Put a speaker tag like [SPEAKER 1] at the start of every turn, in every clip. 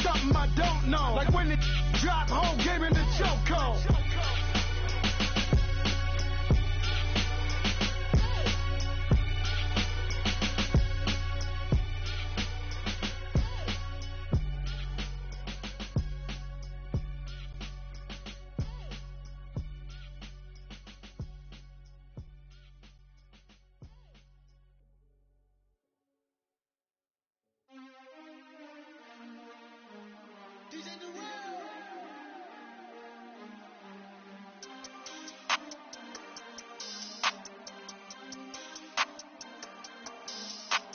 [SPEAKER 1] something I don't know. Like when it drop home, gave me the chokehold.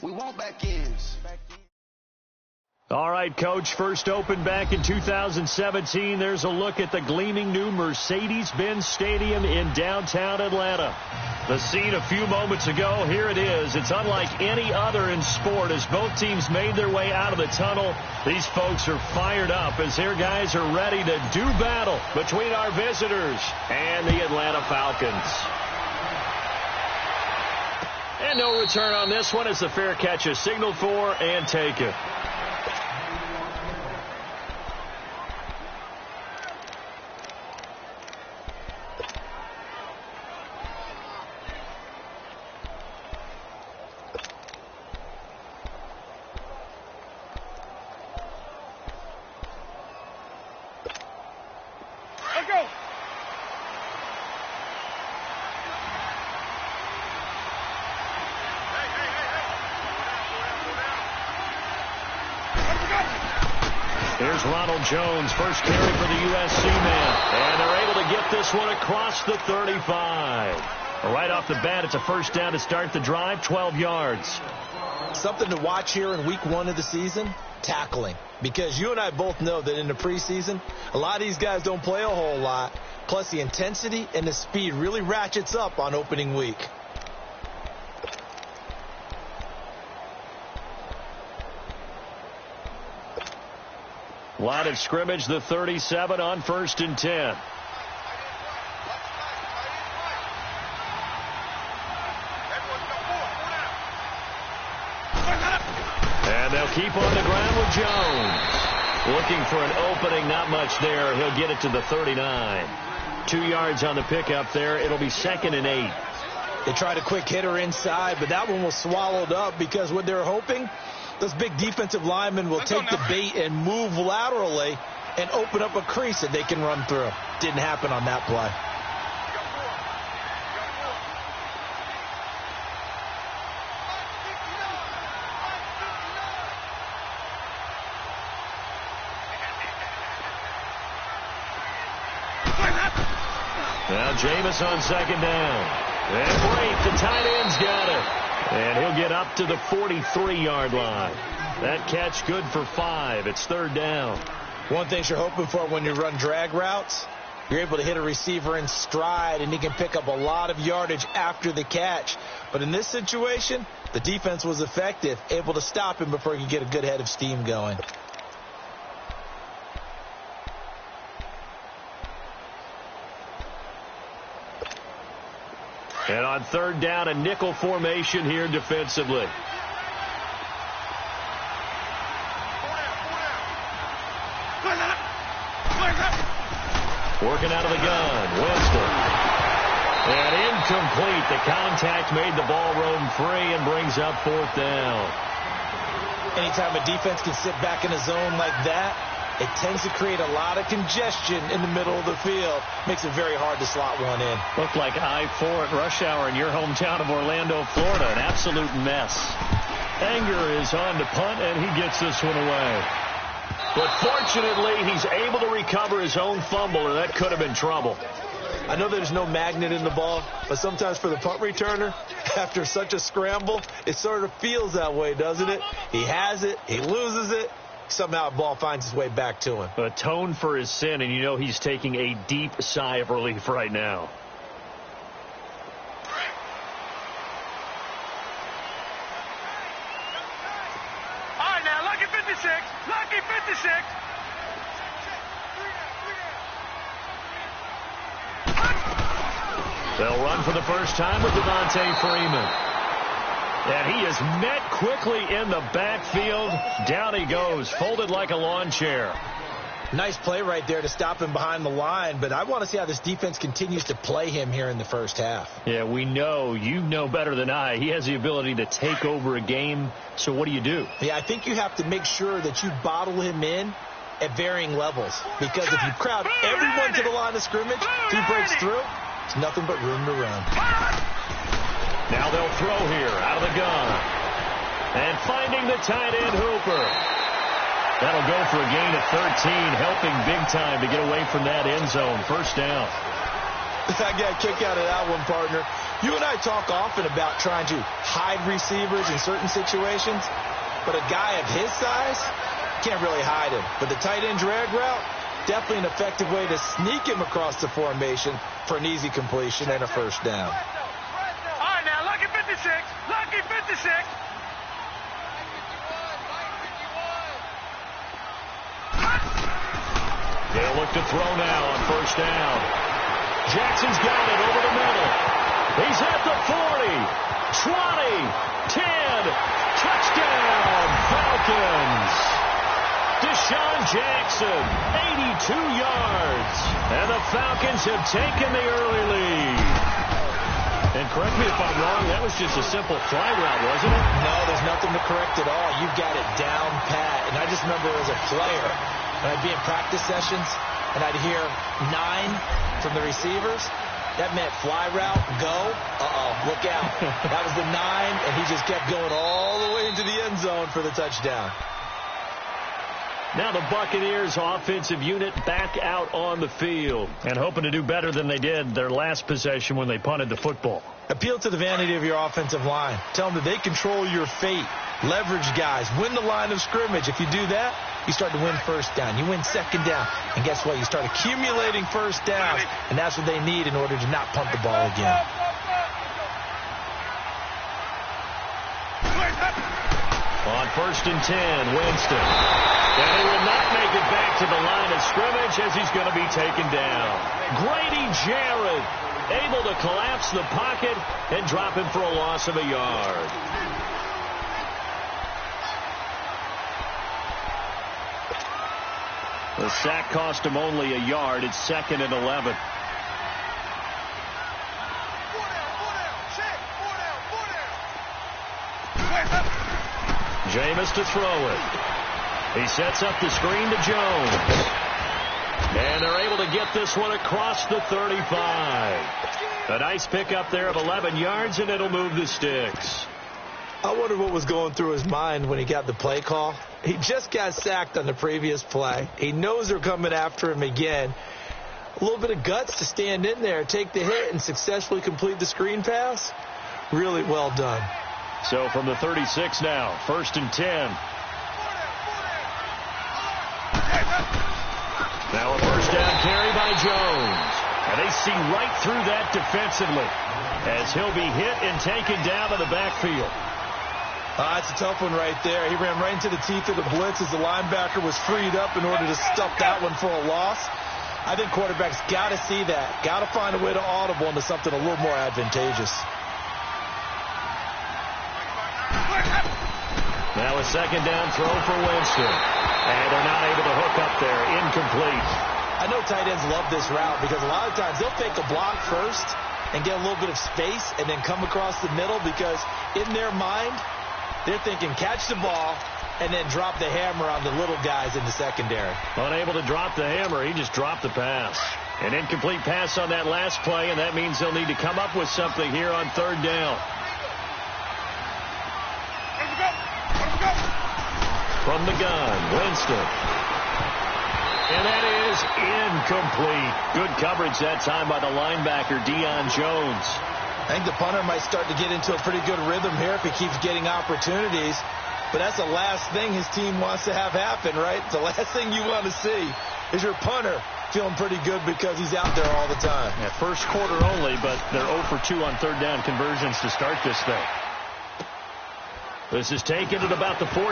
[SPEAKER 2] We want back-ends.
[SPEAKER 3] All right, Coach, first opened back in 2017. There's a look at the gleaming new Mercedes-Benz Stadium in downtown Atlanta. The scene a few moments ago, here it is. It's unlike any other in sport as both teams made their way out of the tunnel. These folks are fired up as their guys are ready to do battle between our visitors and the Atlanta Falcons. And no return on this one as the fair catch is signaled for and taken.
[SPEAKER 1] Let's go.
[SPEAKER 3] Here's Ronald Jones, first carry for the USC man. And they're able to get this one across the 35. Right off the bat, it's a first down to start the drive, 12 yards.
[SPEAKER 4] Something to watch here in week 1 of the season, tackling. Because you and I both know that in the preseason, a lot of these guys don't play a whole lot. Plus the intensity and the speed really ratchets up on opening week.
[SPEAKER 3] Line of scrimmage, the 37 on 1st and 10. And they'll keep on the ground with Jones. Looking for an opening, not much there. He'll get it to the 39. 2 yards on the pickup there. It'll be 2nd and 8.
[SPEAKER 4] They tried a quick hitter inside, but that one was swallowed up because what they're hoping, those big defensive linemen will take the bait and move laterally and open up a crease that they can run through. Didn't happen on that play.
[SPEAKER 3] Now Jameis on 2nd down. And Brate, the tight end's got it. And he'll get up to the 43-yard line. That catch good for 5. It's 3rd down.
[SPEAKER 4] One thing you're hoping for when you run drag routes, you're able to hit a receiver in stride, and he can pick up a lot of yardage after the catch. But in this situation, the defense was effective, able to stop him before he could get a good head of steam going.
[SPEAKER 3] And on 3rd down, a nickel formation here defensively. Working out of the gun, Winston. And incomplete. The contact made the ball roam free and brings up 4th down.
[SPEAKER 4] Anytime a defense can sit back in a zone like that, it tends to create a lot of congestion in the middle of the field. Makes it very hard to slot one in.
[SPEAKER 3] Looked like I-4 at rush hour in your hometown of Orlando, Florida. An absolute mess. Anger is on to punt, and he gets this one away. But fortunately, he's able to recover his own fumble, and that could have been trouble.
[SPEAKER 4] I know there's no magnet in the ball, but sometimes for the punt returner, after such a scramble, it sort of feels that way, doesn't it? He has it, he loses it, somehow the ball finds its way back to him.
[SPEAKER 3] Atone for his sin, and you know he's taking a deep sigh of relief right now.
[SPEAKER 1] All right, now, lucky 56. Lucky 56.
[SPEAKER 3] They'll run for the first time with Devontae Freeman. And he is met quickly in the backfield. Down he goes, folded like a lawn chair.
[SPEAKER 4] Nice play right there to stop him behind the line, but I want to see how this defense continues to play him here in the first half.
[SPEAKER 3] Yeah, we know. You know better than I. He has the ability to take over a game, so what do you do?
[SPEAKER 4] Yeah, I think you have to make sure that you bottle him in at varying levels, because if you crowd everyone to the line of scrimmage, if he breaks through, it's nothing but room to run.
[SPEAKER 3] Now they'll throw here out of the gun. And finding the tight end, Hooper. That'll go for a gain of 13, helping big time to get away from that end zone. First down.
[SPEAKER 4] I got a kick out of that one, partner. You and I talk often about trying to hide receivers in certain situations, but a guy of his size can't really hide him. But the tight end drag route, definitely an effective way to sneak him across the formation for an easy completion and a first down.
[SPEAKER 1] All right, now, lucky 56. Lucky 56.
[SPEAKER 3] They'll look to throw now on first down. Jackson's got it over the middle. He's at the 40, 20, 10. Touchdown, Falcons. Deshaun Jackson, 82 yards. And the Falcons have taken the early lead. And correct me if I'm wrong, that was just a simple fly route, wasn't it?
[SPEAKER 4] No, there's nothing to correct at all. You got it down pat. And I just remember as a player, and I'd be in practice sessions, and I'd hear 9 from the receivers. That meant fly route, go. Look out. That was the 9, and he just kept going all the way into the end zone for the touchdown.
[SPEAKER 3] Now the Buccaneers offensive unit back out on the field and hoping to do better than they did their last possession when they punted the football.
[SPEAKER 4] Appeal to the vanity of your offensive line. Tell them that they control your fate. Leverage guys. Win the line of scrimmage. If you do that, you start to win first down. You win second down. And guess what? You start accumulating first downs, and that's what they need in order to not punt the ball again.
[SPEAKER 3] On first and 10, Winston. And he will not make it back to the line of scrimmage as he's going to be taken down. Grady Jarrett able to collapse the pocket and drop him for a loss of a yard. The sack cost him only a yard. It's 2nd and 11. Jameis to throw it. He sets up the screen to Jones. And they're able to get this one across the 35. A nice pickup there of 11 yards, and it'll move the sticks.
[SPEAKER 4] I wonder what was going through his mind when he got the play call. He just got sacked on the previous play. He knows they're coming after him again. A little bit of guts to stand in there, take the hit, and successfully complete the screen pass. Really well done.
[SPEAKER 3] So from the 36 now, 1st and 10. Now a first down carry by Jones. And they see right through that defensively as he'll be hit and taken down to the backfield.
[SPEAKER 4] That's a tough one right there. He ran right into the teeth of the blitz as the linebacker was freed up in order to stuff that one for a loss. I think quarterbacks got to see that. Got to find a way to audible into something a little more advantageous.
[SPEAKER 3] Now a second down throw for Winston. And they're not able to hook up there. Incomplete.
[SPEAKER 4] I know tight ends love this route because a lot of times they'll fake a block first and get a little bit of space and then come across the middle because in their mind, they're thinking catch the ball and then drop the hammer on the little guys in the secondary.
[SPEAKER 3] Unable to drop the hammer, he just dropped the pass. An incomplete pass on that last play, and that means they'll need to come up with something here on 3rd down. From the gun, Winston. And that is incomplete. Good coverage that time by the linebacker, Deion Jones.
[SPEAKER 4] I think the punter might start to get into a pretty good rhythm here if he keeps getting opportunities. But that's the last thing his team wants to have happen, right? The last thing you want to see is your punter feeling pretty good because he's out there all the time.
[SPEAKER 3] Yeah, first quarter only, but they're 0 for 2 on 3rd down conversions to start this thing. This is taken at about the 14.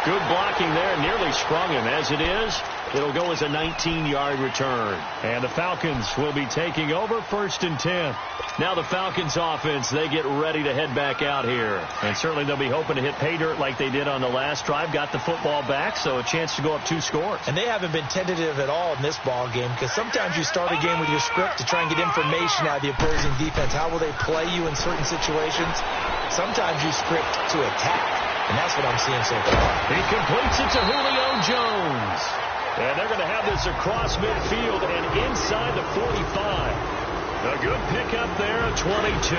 [SPEAKER 3] Good blocking there, nearly sprung him. As it is, It'll go as a 19-yard return. And the Falcons will be taking over 1st and 10. Now the Falcons offense, they get ready to head back out here. And certainly they'll be hoping to hit pay dirt like they did on the last drive. Got the football back, so a chance to go up 2 scores.
[SPEAKER 4] And they haven't been tentative at all in this ball game, because sometimes you start a game with your script to try and get information out of the opposing defense. How will they play you in certain situations? Sometimes you script to attack, and that's what I'm seeing so far.
[SPEAKER 3] He completes it to Julio Jones. And they're going to have this across midfield and inside the 45. A good pickup there at 22.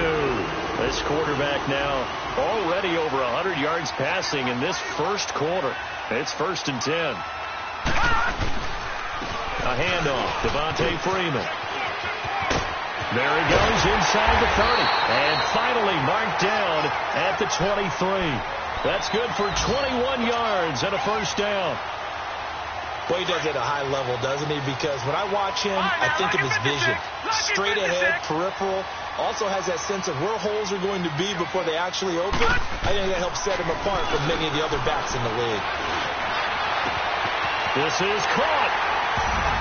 [SPEAKER 3] This quarterback now already over 100 yards passing in this first quarter. It's 1st and 10. A handoff, Devontae Freeman. There he goes inside the 30. And finally marked down at the 23. That's good for 21 yards and a 1st down.
[SPEAKER 4] Well, he does it at a high level, doesn't he? Because when I watch him, I think of his vision. Straight ahead, peripheral. Also has that sense of where holes are going to be before they actually open. I think that helps set him apart from many of the other backs in the league.
[SPEAKER 3] This is caught.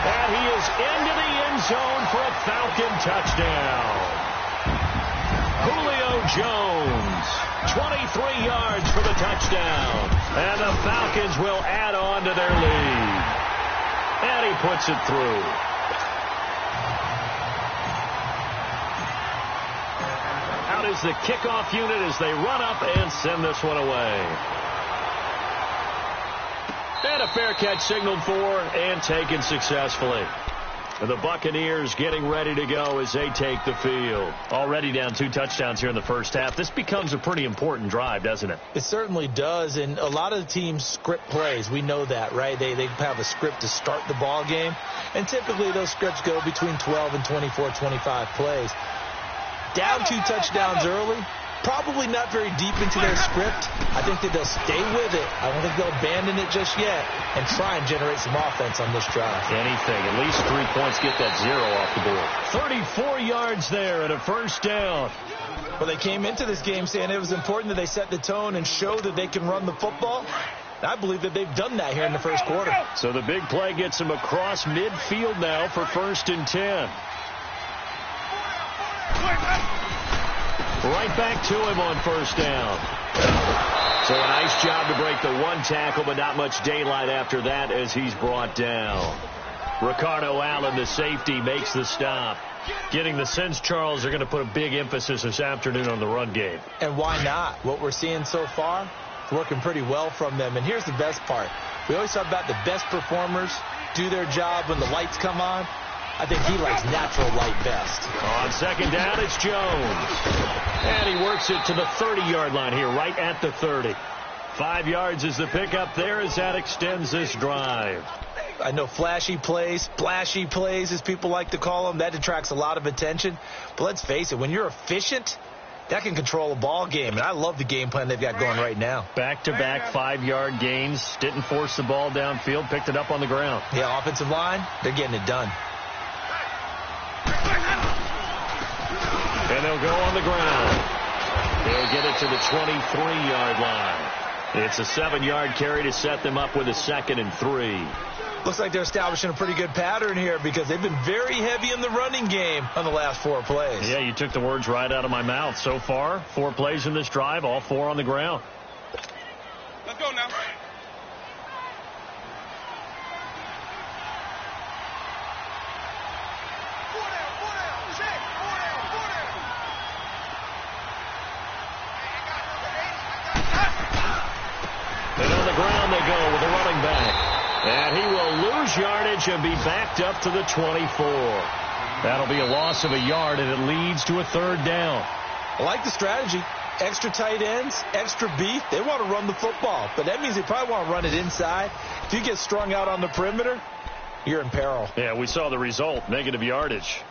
[SPEAKER 3] And he is into the end zone for a Falcon touchdown. Julio Jones, 23 yards for the touchdown. And the Falcons will add on to their lead. And he puts it through. Out is the kickoff unit as they run up and send this one away. And a fair catch signaled for and taken successfully. The Buccaneers getting ready to go as they take the field. Already down 2 touchdowns here in the first half. This becomes a pretty important drive, doesn't it?
[SPEAKER 4] It certainly does, and a lot of the teams script plays. We know that, right? They have a script to start the ball game, and typically those scripts go between 12 and 24, 25 plays. Down 2 touchdowns early, probably not very deep into their script. I think that they'll stay with it. I don't think they'll abandon it just yet and try and generate some offense on this drive.
[SPEAKER 3] Anything. At least 3 points, get that 0 off the board. 34 yards there and a 1st down.
[SPEAKER 4] Well, they came into this game saying it was important that they set the tone and show that they can run the football. And I believe that they've done that here in the first quarter.
[SPEAKER 3] So the big play gets them across midfield now for 1st and 10. Right back to him on 1st down. So a nice job to break the 1 tackle, but not much daylight after that as he's brought down. Ricardo Allen, the safety, makes the stop. Getting the sense, Charles, they're going to put a big emphasis this afternoon on the run game.
[SPEAKER 4] And why not? What we're seeing so far, working pretty well from them. And here's the best part. We always talk about the best performers do their job when the lights come on. I think he likes natural light best.
[SPEAKER 3] On 2nd down, it's Jones. And he works it to the 30-yard line here, right at the 30. 5 yards is the pickup there as that extends this drive.
[SPEAKER 4] I know flashy plays, splashy plays, as people like to call them, that attracts a lot of attention. But let's face it, when you're efficient, that can control a ball game. And I love the game plan they've got going right now.
[SPEAKER 3] Back-to-back 5-yard gains. Didn't force the ball downfield, picked it up on the ground.
[SPEAKER 4] Yeah, offensive line, they're getting it done.
[SPEAKER 3] And they'll go on the ground. They'll get it to the 23-yard line. It's a 7-yard carry to set them up with a 2nd and 3.
[SPEAKER 4] Looks like they're establishing a pretty good pattern here because they've been very heavy in the running game on the last 4 plays.
[SPEAKER 3] Yeah, you took the words right out of my mouth. So far, 4 plays in this drive, all 4 on the ground.
[SPEAKER 1] Let's go now.
[SPEAKER 3] And on the ground they go with a running back. And he will lose yardage and be backed up to the 24. That'll be a loss of a yard, and it leads to a 3rd down.
[SPEAKER 4] I like the strategy. Extra tight ends, extra beef. They want to run the football, but that means they probably want to run it inside. If you get strung out on the perimeter, you're in peril.
[SPEAKER 3] Yeah, we saw the result, negative yardage.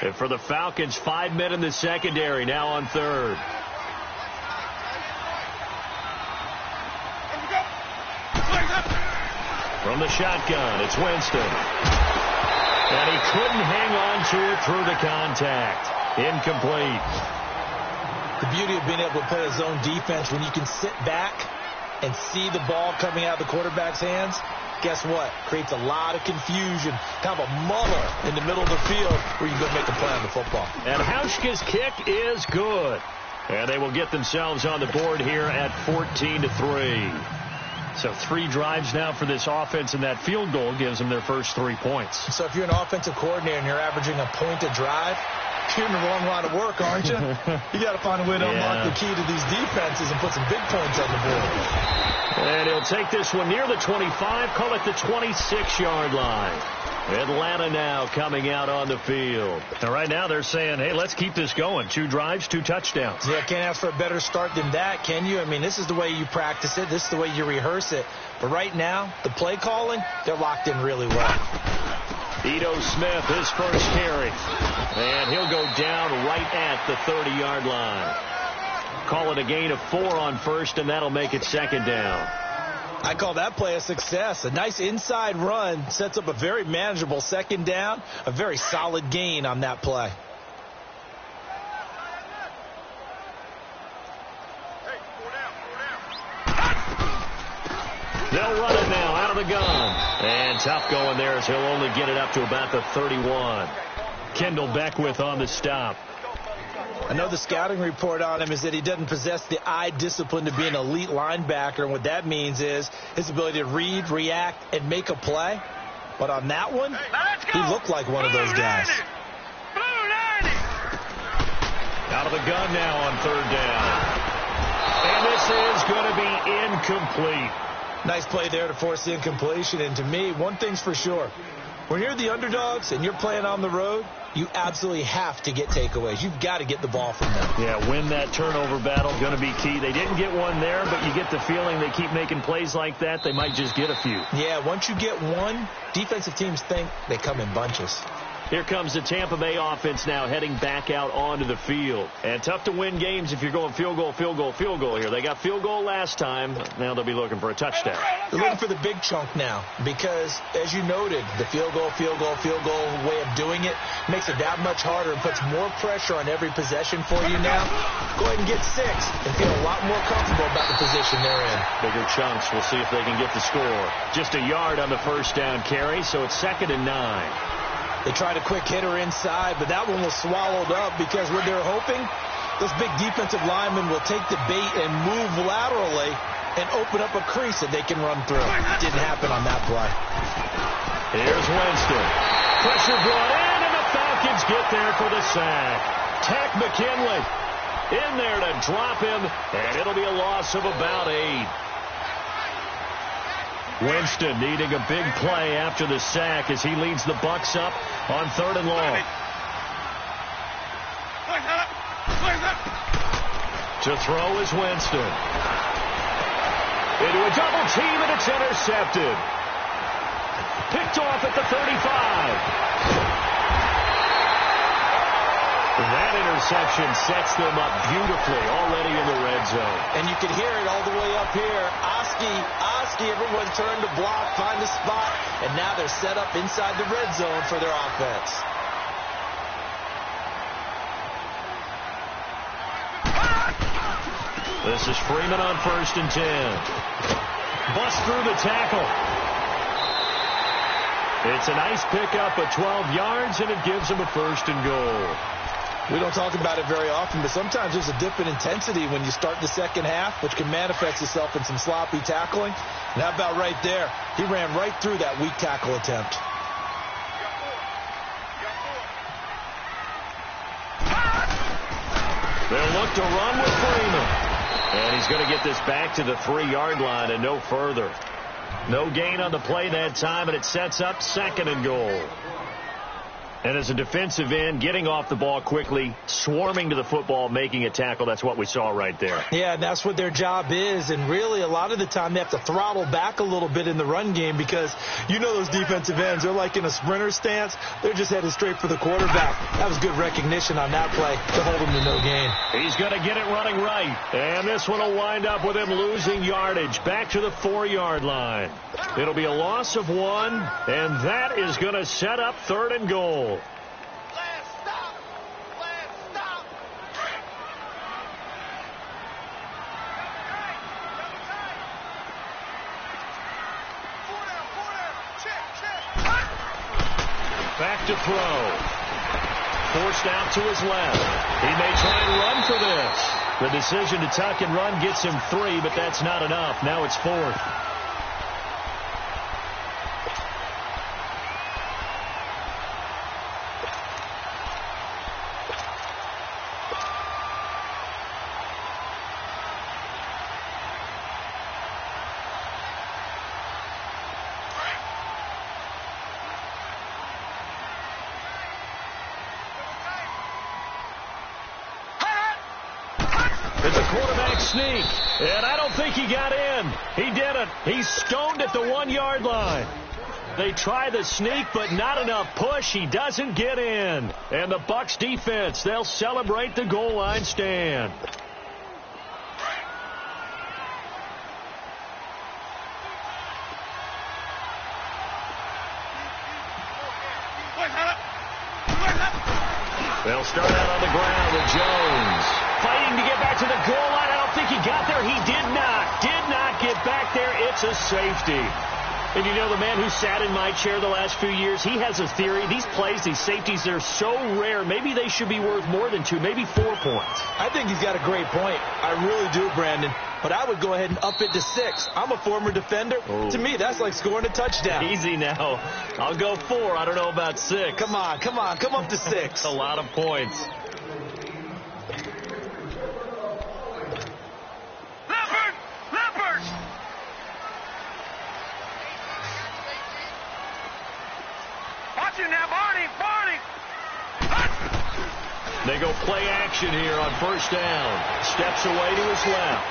[SPEAKER 3] And for the Falcons, 5 men in the secondary, now on third. From the shotgun, it's Winston. And he couldn't hang on to it through the contact. Incomplete.
[SPEAKER 4] The beauty of being able to play a zone defense when you can sit back and see the ball coming out of the quarterback's hands, guess what? Creates a lot of confusion, kind of a muddle in the middle of the field where you can go make a play on the football.
[SPEAKER 3] And Hauschka's kick is good. And they will get themselves on the board here at 14-3. So 3 drives now for this offense, and that field goal gives them their first 3 points.
[SPEAKER 4] So if you're an offensive coordinator and you're averaging a point a drive, you're in the wrong line of work, aren't you? You got to find a way to unlock the key to these defenses and put some big points on the board.
[SPEAKER 3] And he'll take this one near the 25, call it the 26-yard line. Atlanta now coming out on the field. And right now they're saying, hey, let's keep this going. 2 drives, 2 touchdowns.
[SPEAKER 4] Yeah, can't ask for a better start than that, can you? I mean, this is the way you practice it. This is the way you rehearse it. But right now, the play calling, they're locked in really well.
[SPEAKER 3] Ito Smith, his first carry. And he'll go down right at the 30-yard line. Call it a gain of 4 on first, and that'll make it second down.
[SPEAKER 4] I call that play a success. A nice inside run sets up a very manageable second down. A very solid gain on that play.
[SPEAKER 3] They'll run it now out of the gun. And tough going there as he'll only get it up to about the 31. Kendall Beckwith on the stop.
[SPEAKER 4] I know the scouting report on him is that he doesn't possess the eye discipline to be an elite linebacker. And what that means is his ability to read, react, and make a play. But on that one, he looked like one of those guys.
[SPEAKER 3] Out of the gun now on third down. And this is going to be incomplete.
[SPEAKER 4] Nice play there to force the incompletion. And to me, one thing's for sure. When you're the underdogs and you're playing on the road, you absolutely have to get takeaways. You've got to get the ball from them.
[SPEAKER 3] Yeah, win that turnover battle, going to be key. They didn't get one there, but you get the feeling they keep making plays like that, they might just get a few.
[SPEAKER 4] Yeah, once you get one, defensive teams think they come in bunches.
[SPEAKER 3] Here comes the Tampa Bay offense now heading back out onto the field. And tough to win games if you're going field goal, field goal, field goal here. They got field goal last time. Now they'll be looking for a touchdown.
[SPEAKER 4] They're looking for the big chunk now because, as you noted, the field goal way of doing it makes it that much harder and puts more pressure on every possession for you now. Go ahead and get 6 and feel a lot more comfortable about the position they're in.
[SPEAKER 3] Bigger chunks. We'll see if they can get the score. Just a yard on the first down carry, so it's 2nd and 9.
[SPEAKER 4] They tried a quick hitter inside, but that one was swallowed up because what they're hoping, those big defensive linemen will take the bait and move laterally and open up a crease that they can run through. Didn't happen on that play.
[SPEAKER 3] Here's Winston. Pressure brought in, and the Falcons get there for the sack. Tack McKinley in there to drop him, and it'll be a loss of about 8. Winston needing a big play after the sack as he leads the Bucs up on 3rd and long. To throw is Winston. Into a double team, and it's intercepted. Picked off at the 35. That interception sets them up beautifully already in the red zone.
[SPEAKER 4] And you can hear it all the way up here. Oski, everyone turned to block, find the spot, and now they're set up inside the red zone for their offense.
[SPEAKER 3] This is Freeman on 1st and 10. Bust through the tackle. It's a nice pickup of 12 yards, and it gives them a 1st and goal.
[SPEAKER 4] We don't talk about it very often, but sometimes there's a dip in intensity when you start the second half, which can manifest itself in some sloppy tackling. And how about right there? He ran right through that weak tackle attempt.
[SPEAKER 3] They'll look to run with Freeman. And he's going to get this back to the 3-yard line and no further. No gain on the play that time, and it sets up 2nd and goal. And as a defensive end, getting off the ball quickly, swarming to the football, making a tackle, that's what we saw right there.
[SPEAKER 4] Yeah, and that's what their job is. And really, a lot of the time, they have to throttle back a little bit in the run game because you know those defensive ends, they're like in a sprinter stance. They're just headed straight for the quarterback. That was good recognition on that play to hold him to no gain.
[SPEAKER 3] He's going to get it running right. And this one will wind up with him losing yardage back to the 4-yard line. It'll be a loss of 1, and that is going to set up 3rd and goal. Back to throw. Forced out to his left. He may try and run for this. The decision to tuck and run gets him 3, but that's not enough. Now it's 4th. It's a quarterback sneak, and I don't think he got in. He didn't. He's stoned at the 1-yard line. They try the sneak, but not enough push. He doesn't get in. And the Bucs defense, they'll celebrate the goal line stand. They'll start out on the ground with Jones. Fighting to get back to the goal line. I don't think he got there. He did not get back there. It's a safety. And you know, the man who sat in my chair the last few years, he has a theory. These plays, these safeties, they're so rare. Maybe they should be worth more than 2, maybe 4 points.
[SPEAKER 4] I think he's got a great point. I really do, Brandon. But I would go ahead and up it to 6. I'm a former defender. Oh. To me, that's like scoring a touchdown.
[SPEAKER 3] Easy now. I'll go 4. I don't know about 6.
[SPEAKER 4] Come on. Come up to 6.
[SPEAKER 3] A lot of points. They go play action here on 1st down. Steps away to his left.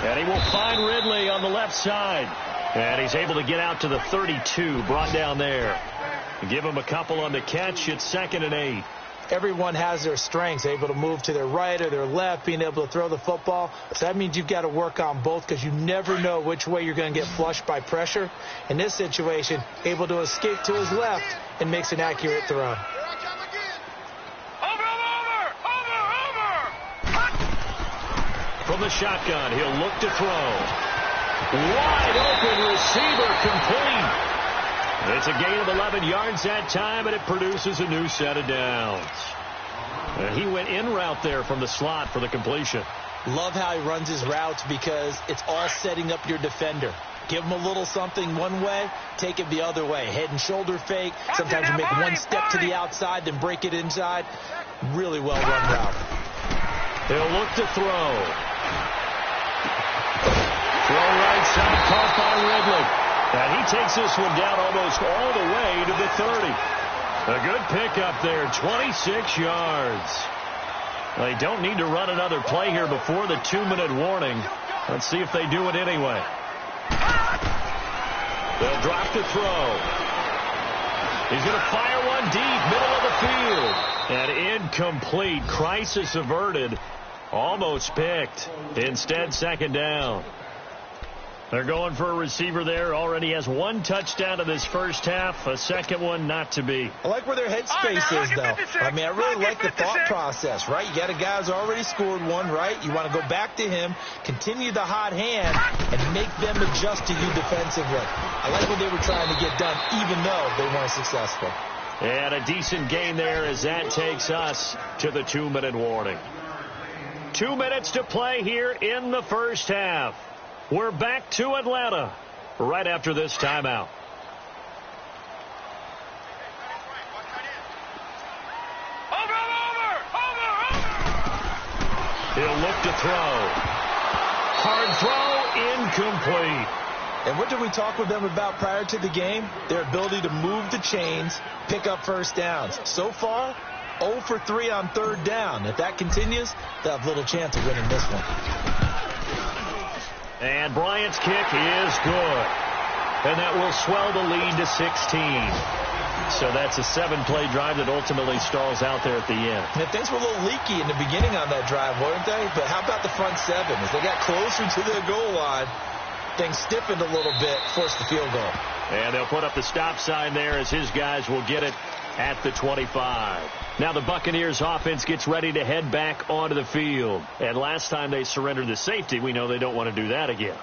[SPEAKER 3] And he will find Ridley on the left side. And he's able to get out to the 32, brought down there. Give him a couple on the catch. It's 2nd and 8.
[SPEAKER 4] Everyone has their strengths, able to move to their right or their left, being able to throw the football. So that means you've got to work on both because you never know which way you're going to get flushed by pressure. In this situation, able to escape to his left and makes an accurate throw.
[SPEAKER 3] From the shotgun, he'll look to throw. Wide open receiver, complete. It's a gain of 11 yards that time, and it produces a new set of downs. And he went in route there from the slot for the completion.
[SPEAKER 4] Love how he runs his routes because it's all setting up your defender. Give him a little something one way, take it the other way. Head and shoulder fake. Sometimes you make one step to the outside, then break it inside. Really well run route.
[SPEAKER 3] He'll look to throw. Throw right side, caught by Ridley. And he takes this one down almost all the way to the 30. A good pickup there, 26 yards. They don't need to run another play here before the 2-minute warning. Let's see if they do it anyway. They'll drop to throw. He's going to fire one deep, middle of the field. And incomplete. Crisis averted. Almost picked. Instead, 2nd down. They're going for a receiver there. Already has 1 touchdown in this first half. A second one not to be.
[SPEAKER 4] I like where their headspace is, though. I mean, I really like the thought process, right? You got a guy who's already scored 1, right? You want to go back to him, continue the hot hand, and make them adjust to you defensively. I like what they were trying to get done, even though they weren't successful.
[SPEAKER 3] And a decent gain there as that takes us to the 2-minute warning. 2 minutes to play here in the first half. We're back to Atlanta right after this timeout. He'll look to throw. Hard throw, incomplete.
[SPEAKER 4] And what did we talk with them about prior to the game? Their ability to move the chains, pick up first downs. So far, 0 for 3 on third down. If that continues, they'll have little chance of winning this one.
[SPEAKER 3] And Bryant's kick is good. And that will swell the lead to 16. So that's a 7-play drive that ultimately stalls out there at the end.
[SPEAKER 4] And things were a little leaky in the beginning on that drive, weren't they? But how about the front 7? As they got closer to their goal line, things stiffened a little bit, forced the field goal.
[SPEAKER 3] And they'll put up the stop sign there as his guys will get it at the 25. Now the Buccaneers offense gets ready to head back onto the field. And last time they surrendered the safety, we know they don't want to do that again.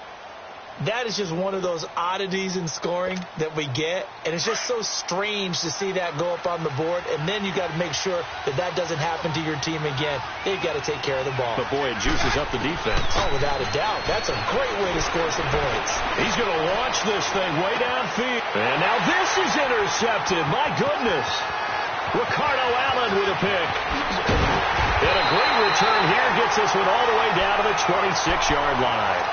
[SPEAKER 4] That is just one of those oddities in scoring that we get, and it's just so strange to see that go up on the board, and then you got to make sure that that doesn't happen to your team again. They've got to take care of the ball.
[SPEAKER 3] But, boy, it juices up the defense.
[SPEAKER 4] Oh, without a doubt. That's a great way to score some points.
[SPEAKER 3] He's going to launch this thing way downfield. And now this is intercepted. My goodness. Ricardo Allen with a pick. And a great return here gets this one all the way down to the 26-yard line.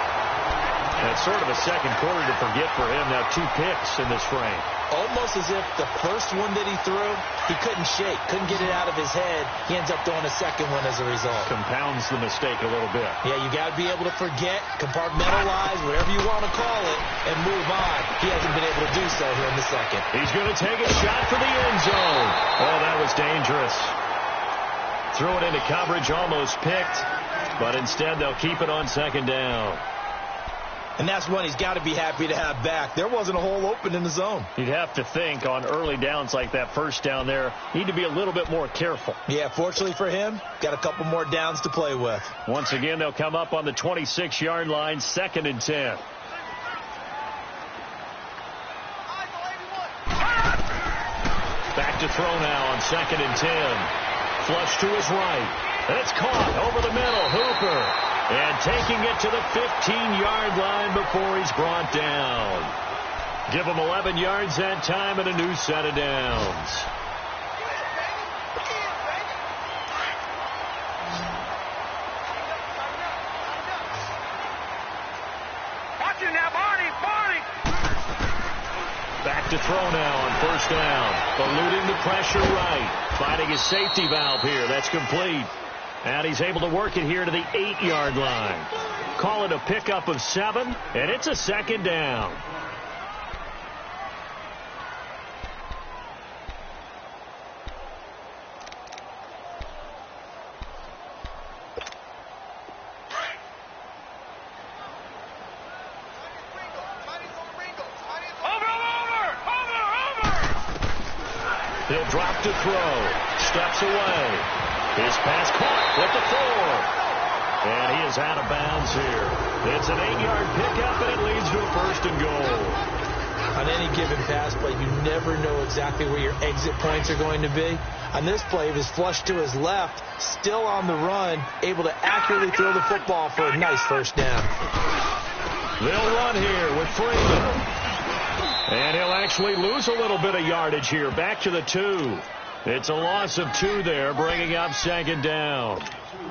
[SPEAKER 3] That's sort of a second quarter to forget for him. Now 2 picks in this frame.
[SPEAKER 4] Almost as if the first one that he threw, he couldn't shake, couldn't get it out of his head. He ends up throwing a second one as a result.
[SPEAKER 3] Compounds the mistake a little bit.
[SPEAKER 4] Yeah, you got to be able to forget, compartmentalize, whatever you want to call it, and move on. He hasn't been able to do so here in the second.
[SPEAKER 3] He's going to take a shot for the end zone. Oh, that was dangerous. Threw it into coverage, almost picked, but instead they'll keep it on second down.
[SPEAKER 4] And that's one he's got to be happy to have back. There wasn't a hole open in the zone.
[SPEAKER 3] You'd have to think on early downs like that first down there, need to be a little bit more careful.
[SPEAKER 4] Yeah, fortunately for him, got a couple more downs to play with.
[SPEAKER 3] Once again, they'll come up on the 26-yard line, 2nd and 10. Back to throw now on 2nd and 10. Flush to his right. And it's caught over the middle. Hooper. And taking it to the 15-yard line before he's brought down. Give him 11 yards that time and a new set of downs.
[SPEAKER 1] Watch it now, Barney, Barney.
[SPEAKER 3] Back to throw now on 1st down. Eluding the pressure right. Finding his safety valve here. That's complete. And he's able to work it here to the 8-yard line. Call it a pickup of 7, and it's a 2nd down. He'll drop to throw. Steps away. His pass caught with the 4. And he is out of bounds here. It's an 8-yard pickup, and it leads to a 1st and goal.
[SPEAKER 4] On any given pass play, you never know exactly where your exit points are going to be. On this play, he was flushed to his left, still on the run, able to accurately throw the football for a nice 1st down.
[SPEAKER 3] They'll run here with Freeman. And he'll actually lose a little bit of yardage here. Back to the 2. It's a loss of 2 there, bringing up 2nd down.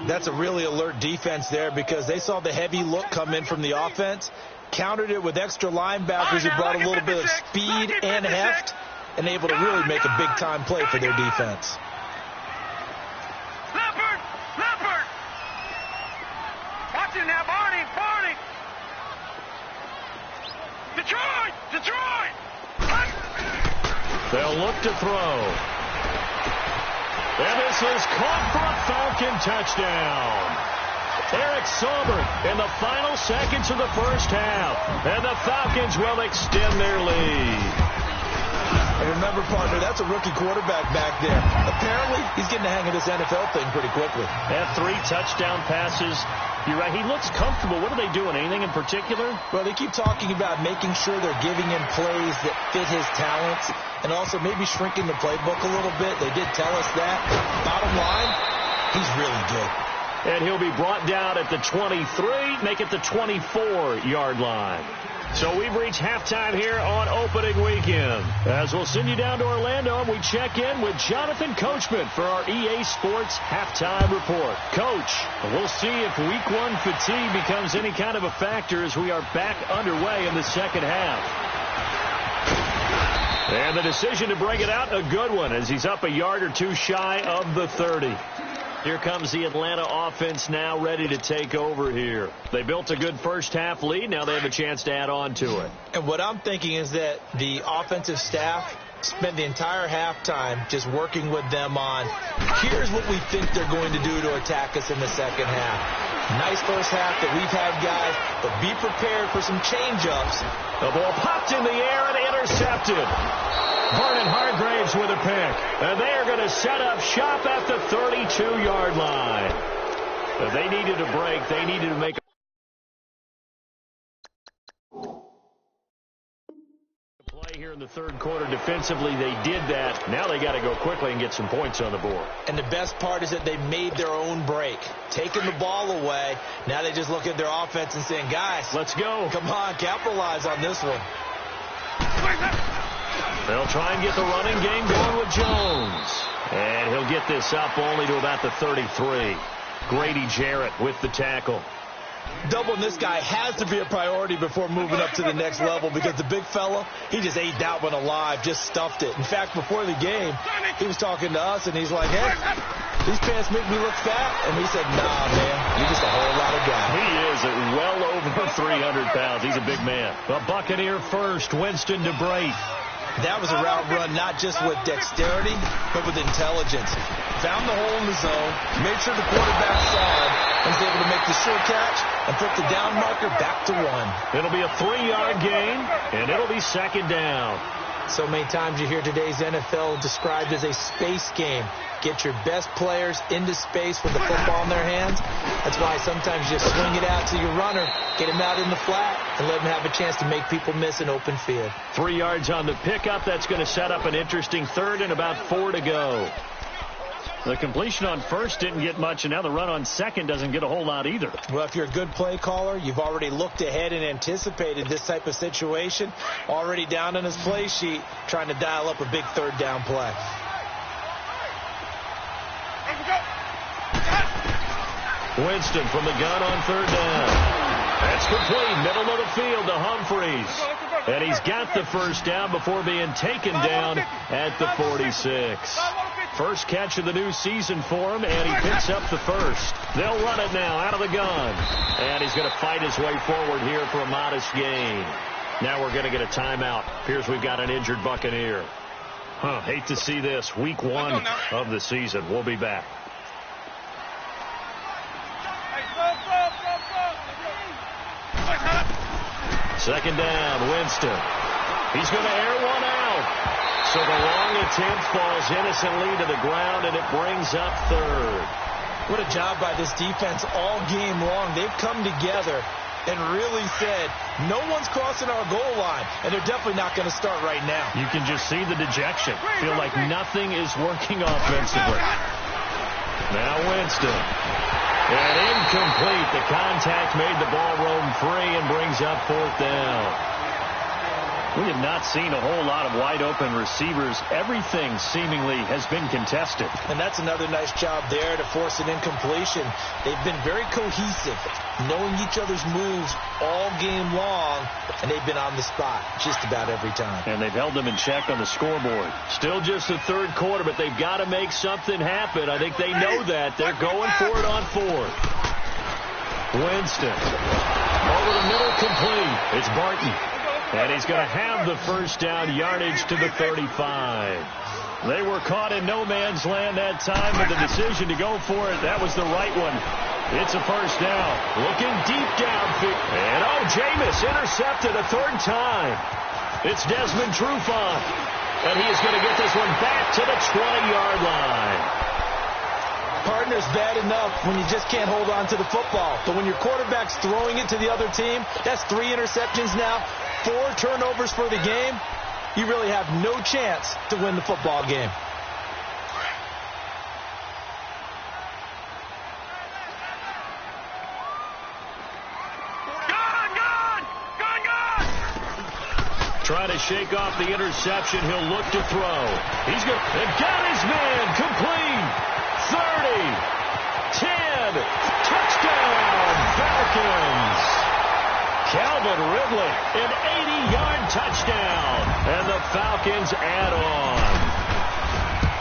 [SPEAKER 4] That's a really alert defense there because they saw the heavy look come in from the offense, countered it with extra linebackers who brought a little bit of speed and heft, and able to really make a big-time play for their defense.
[SPEAKER 1] Leopard, Leopard. Watch it now, Barney, Barney. Detroit, Detroit.
[SPEAKER 3] They'll look to throw. And this is caught for a Falcon touchdown. Eric Saubert in the final seconds of the 1st half. And the Falcons will extend their lead.
[SPEAKER 4] And remember, partner, that's a rookie quarterback back there. Apparently, he's getting the hang of this NFL thing pretty quickly.
[SPEAKER 3] Had 3 touchdown passes. You're right, he looks comfortable. What are they doing? Anything in particular?
[SPEAKER 4] Well, they keep talking about making sure they're giving him plays that fit his talents and also maybe shrinking the playbook a little bit. They did tell us that. Bottom line, he's really good.
[SPEAKER 3] And he'll be brought down at the 23, make it the 24-yard line. So we've reached halftime here on opening weekend. As we'll send you down to Orlando, and we check in with Jonathan Coachman for our EA Sports halftime report. Coach, we'll see if week one fatigue becomes any kind of a factor as we are back underway in the second half. And the decision to bring it out, a good one, as he's up a yard or two shy of the 30. Here comes the Atlanta offense now ready to take over here. They built a good first half lead. Now they have a chance to add on to it.
[SPEAKER 4] And what I'm thinking is that the offensive staff spent the entire halftime just working with them on, here's what we think they're going to do to attack us in the second half. Nice first half that we've had, guys, but be prepared for some change-ups.
[SPEAKER 3] The ball popped in the air and intercepted. Vernon Hargraves with a pick. And they are going to set up shop at the 32-yard line. They needed a break. They needed to make a play here in the third quarter. Defensively, they did that. Now they got to go quickly and get some points on the board.
[SPEAKER 4] And the best part is that they made their own break. Taking the ball away. Now they just look at their offense and saying, guys,
[SPEAKER 3] let's go.
[SPEAKER 4] Come on, capitalize on this one.
[SPEAKER 3] They'll try and get the running game going with Jones. And he'll get this up only to about the 33. Grady Jarrett with the tackle.
[SPEAKER 4] Doubling this guy has to be a priority before moving up to the next level, because the big fella, he just ate that one alive, just stuffed it. In fact, before the game, he was talking to us, and he's like, hey, these pants make me look fat. And we said, nah, man, you're just a whole lot of guy.
[SPEAKER 3] He is at well over 300 pounds. He's a big man. The Buccaneer first, Winston to Braith.
[SPEAKER 4] That was a route run not just with dexterity, but with intelligence. Found the hole in the zone, made sure the quarterback saw him, and was able to make the sure catch and put the down marker back to 1.
[SPEAKER 3] It'll be a 3-yard gain, and it'll be second down.
[SPEAKER 4] So many times you hear today's NFL described as a space game. Get your best players into space with the football in their hands. That's why sometimes you just swing it out to your runner, get him out in the flat, and let him have a chance to make people miss an open field.
[SPEAKER 3] 3 yards on the pickup. That's going to set up an interesting third and about 4 to go. The completion on first didn't get much, and now the run on second doesn't get a whole lot either.
[SPEAKER 4] Well, if you're a good play caller, you've already looked ahead and anticipated this type of situation. Already down on his play sheet, trying to dial up a big third down play.
[SPEAKER 3] Winston from the gun on third down. That's complete. Middle of the field to Humphreys. And he's got the first down before being taken down at the 46. First catch of the new season for him, and he picks up the first. They'll run it now out of the gun. And he's going to fight his way forward here for a modest gain. Now we're going to get a timeout. Appears we've got an injured Buccaneer. Hate to see this. Week 1 of the season. We'll be back. Second down, Winston. He's going to air one out. So the long attempt falls innocently to the ground, and it brings up third.
[SPEAKER 4] What a job by this defense all game long. They've come together and really said, no one's crossing our goal line, and they're definitely not going to start right now.
[SPEAKER 3] You can just see the dejection. Feel like nothing is working offensively. Now Winston. And incomplete. The contact made the ball roam free and brings up fourth down. We have not seen a whole lot of wide-open receivers. Everything seemingly has been contested.
[SPEAKER 4] And that's another nice job there to force an incompletion. They've been very cohesive, knowing each other's moves all game long, and they've been on the spot just about every time.
[SPEAKER 3] And they've held them in check on the scoreboard. Still just the third quarter, but they've got to make something happen. I think they know that. They're going for it on fourth. Winston. Over the middle, complete. It's Barton. And he's going to have the first down, yardage to the 35. They were caught in no man's land that time, but the decision to go for it, that was the right one. It's a first down. Looking deep downfield. And, Jameis intercepted a third time. It's Desmond Trufant. And he is going to get this one back to the 20-yard line.
[SPEAKER 4] Partner's bad enough when you just can't hold on to the football. But when your quarterback's throwing it to the other team, that's 3 interceptions now, 4 turnovers for the game. You really have no chance to win the football game.
[SPEAKER 3] try to shake off the interception. He'll look to throw. He's good. And got his man. Complete. 30. 10. Touchdown, Falcons. Calvin Ridley, an 80-yard touchdown. And the Falcons add on.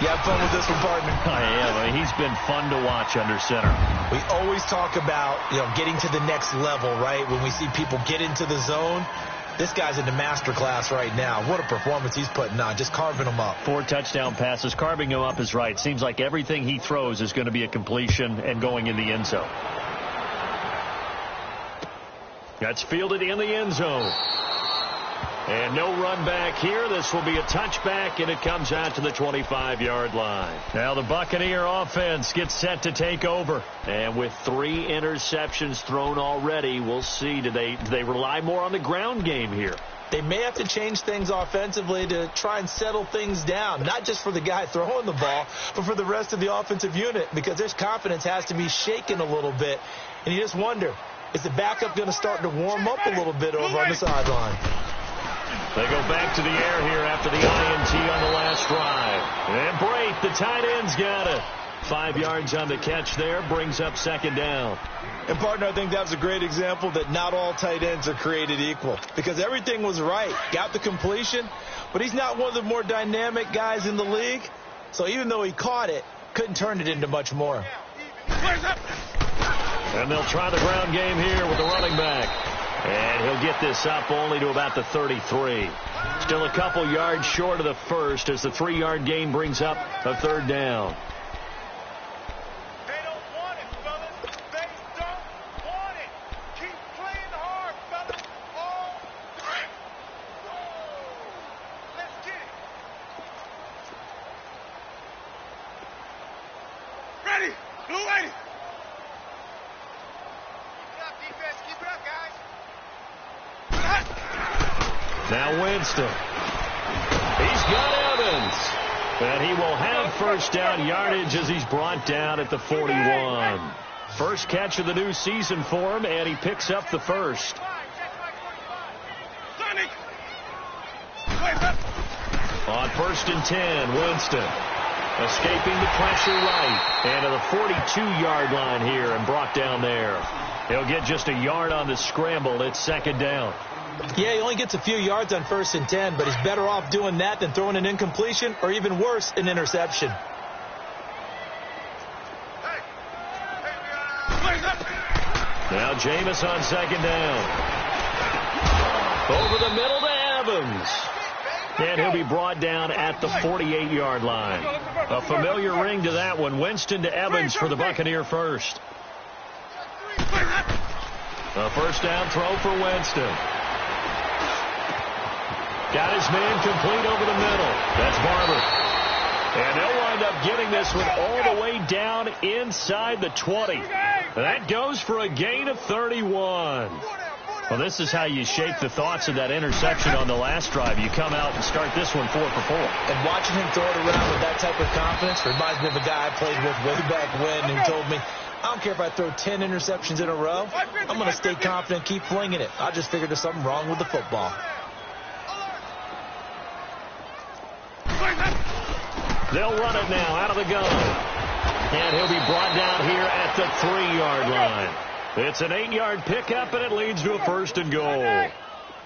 [SPEAKER 4] You have fun with this one, partner?
[SPEAKER 3] I am. I mean, he's been fun to watch under center.
[SPEAKER 4] We always talk about, getting to the next level, right? When we see people get into the zone, this guy's in the master class right now. What a performance he's putting on, just carving them up. 4
[SPEAKER 3] touchdown passes. Carving him up is right. Seems like everything he throws is going to be a completion and going in the end zone. That's fielded in the end zone. And no run back here. This will be a touchback, and it comes out to the 25-yard line. Now the Buccaneer offense gets set to take over. And with 3 interceptions thrown already, we'll see. Do they rely more on the ground game here?
[SPEAKER 4] They may have to change things offensively to try and settle things down, not just for the guy throwing the ball, but for the rest of the offensive unit, because their confidence has to be shaken a little bit. And you just wonder, is the backup going to start to warm up a little bit over on the sideline?
[SPEAKER 3] They go back to the air here after the INT on the last drive. And Brate, the tight end's got it. 5 yards on the catch there, brings up second down.
[SPEAKER 4] And, partner, I think that was a great example that not all tight ends are created equal, because everything was right. Got the completion, but he's not one of the more dynamic guys in the league. So even though he caught it, couldn't turn it into much more.
[SPEAKER 3] And they'll try the ground game here with the running back. And he'll get this up only to about the 33. Still a couple yards short of the first as the 3-yard gain brings up a third down.
[SPEAKER 1] They don't want it, fellas. They don't want it. Keep playing hard, fellas. All right. Let's get it. Ready. Blue lady. Keep it up, defense. Keep it up, guys.
[SPEAKER 3] Now Winston. He's got Evans. And he will have first down yardage as he's brought down at the 41. First catch of the new season for him, and he picks up the first. On 1st and 10, Winston escaping the pressure right. And to the 42-yard line here and brought down there. He'll get just a yard on the scramble. It's second down.
[SPEAKER 4] Yeah, he only gets a few yards on 1st and 10, but he's better off doing that than throwing an incompletion or even worse, an interception.
[SPEAKER 3] Now Jameis on second down. Over the middle to Evans. And he'll be brought down at the 48-yard line. A familiar ring to that one. Winston to Evans for the Buccaneer first. A first down throw for Winston. Got his man complete over the middle. That's Barber. And they'll wind up getting this one all the way down inside the 20. That goes for a gain of 31. Well, this is how you shake the thoughts of that interception on the last drive. You come out and start this one 4 for 4.
[SPEAKER 4] And watching him throw it around with that type of confidence reminds me of a guy I played with way back when who told me, I don't care if I throw 10 interceptions in a row. I'm going to stay confident, keep flinging it. I just figured there's something wrong with the football.
[SPEAKER 3] They'll run it now out of the gun. And he'll be brought down here at the 3-yard line. It's an 8-yard pickup, and it leads to a 1st and goal.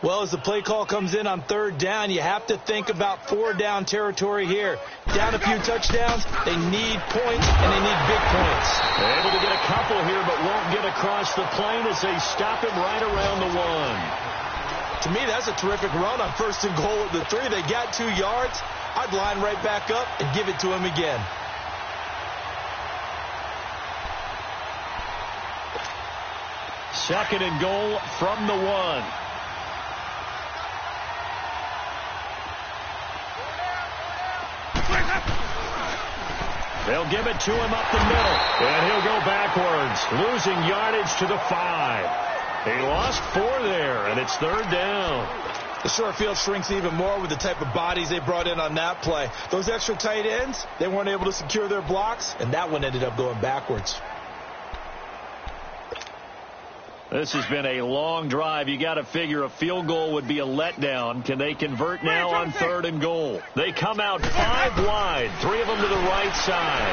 [SPEAKER 4] Well, as the play call comes in on 3rd down, you have to think about 4-down territory here. Down a few touchdowns, they need points, and they need big points.
[SPEAKER 3] They're able to get a couple here, but won't get across the plane as they stop him right around the 1.
[SPEAKER 4] To me, that's a terrific run on 1st and goal at the 3. They got 2 yards. I'd line right back up and give it to him again.
[SPEAKER 3] Second and goal from the 1. They'll give it to him up the middle, and he'll go backwards, losing yardage to the 5. He lost 4 there, and it's 3rd down.
[SPEAKER 4] The short field shrinks even more with the type of bodies they brought in on that play. Those extra tight ends, they weren't able to secure their blocks, and that one ended up going backwards.
[SPEAKER 3] This has been a long drive. You got to figure a field goal would be a letdown. Can they convert now on 3rd and goal? They come out 5 wide, 3 of them to the right side.